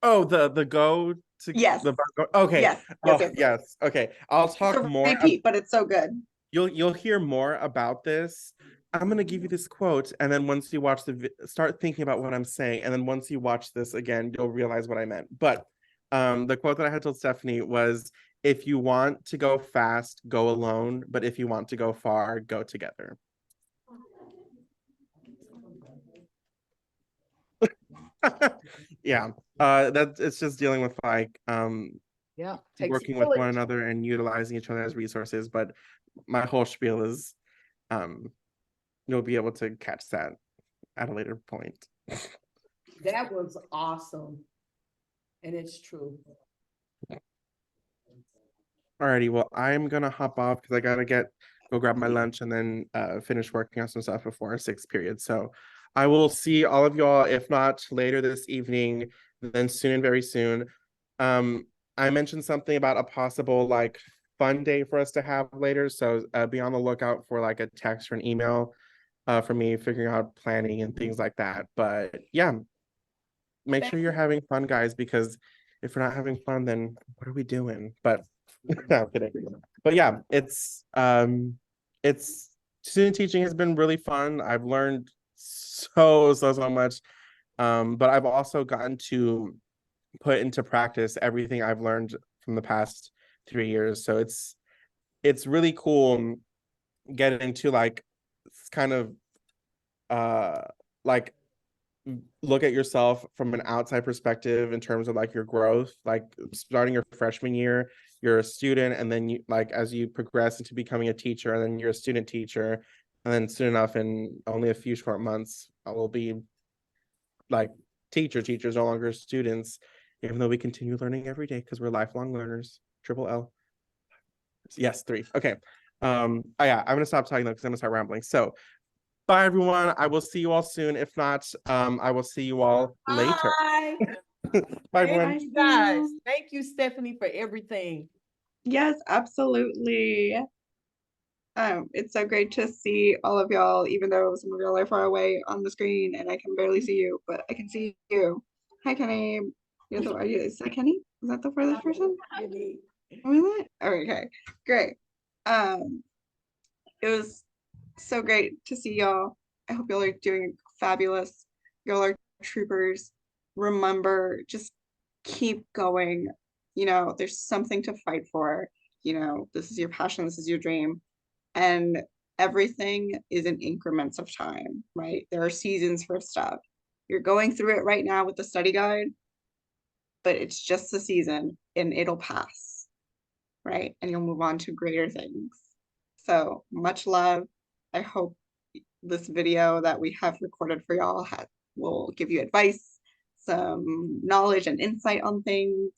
Oh, the go to Yes. Okay. Yes. Oh, Yes. yes. Okay. I'll talk It's a more. repeat, but it's so good. You'll hear more about this. I'm gonna give you this quote, and then once you watch start thinking about what I'm saying, and then once you watch this again, you'll realize what I meant. But the quote that I had told Stephanie was, "If you want to go fast, go alone. But if you want to go far, go together." Yeah. It's just dealing with like Yeah. working with one another and utilizing each other as resources. But my whole spiel is you'll be able to catch that at a later point. That was awesome. And it's true. Alrighty, well, I'm gonna hop off because I gotta go grab my lunch and then finish working on some stuff before our 6th period. So I will see all of y'all, if not later this evening, then soon, very soon. I mentioned something about a possible like fun day for us to have later. So be on the lookout for like a text or an email for me figuring out planning and things like that. But yeah, make sure you're having fun, guys, because if we're not having fun, then what are we doing? But no, I'm kidding. But yeah, it's student teaching has been really fun. I've learned so much. But I've also gotten to put into practice everything I've learned from the past 3 years. So it's really cool getting to like kind of like look at yourself from an outside perspective in terms of like your growth, like starting your freshman year, you're a student, and then you like as you progress into becoming a teacher, and then you're a student teacher, and then soon enough in only a few short months I will be like teachers, no longer students, even though we continue learning every day because we're lifelong learners. Triple L. Yes, 3. Okay. Oh yeah, I'm gonna stop talking though because I'm gonna start rambling. So bye everyone. I will see you all soon. If not, I will see you all later. Bye. Bye everyone. Thank you guys. Thank you, Stephanie, for everything. Yes, absolutely. It's so great to see all of y'all, even though some of y'all are far away on the screen and I can barely see you, but I can see you. Hi, Kenny. Is that Kenny? Is that the furthest person? Really? Okay, great. It was so great to see y'all. I hope y'all are doing fabulous. Y'all are troopers. Remember, just keep going. You know, there's something to fight for. You know, this is your passion, this is your dream. And everything is in increments of time, right? There are seasons for stuff. You're going through it right now with the study guide, but it's just a season and it'll pass, right? And you'll move on to greater things. So much love. I hope this video that we have recorded for y'all will give you advice, some knowledge and insight on things,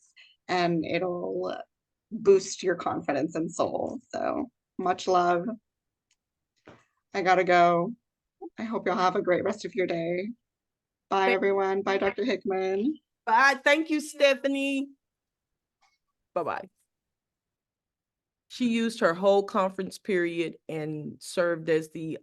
and it'll boost your confidence and soul. So much love. I gotta go. I hope y'all have a great rest of your day. Bye, everyone. Bye, Dr. Hickman. Bye. Thank you, Stephanie. Bye-bye. She used her whole conference period and served as the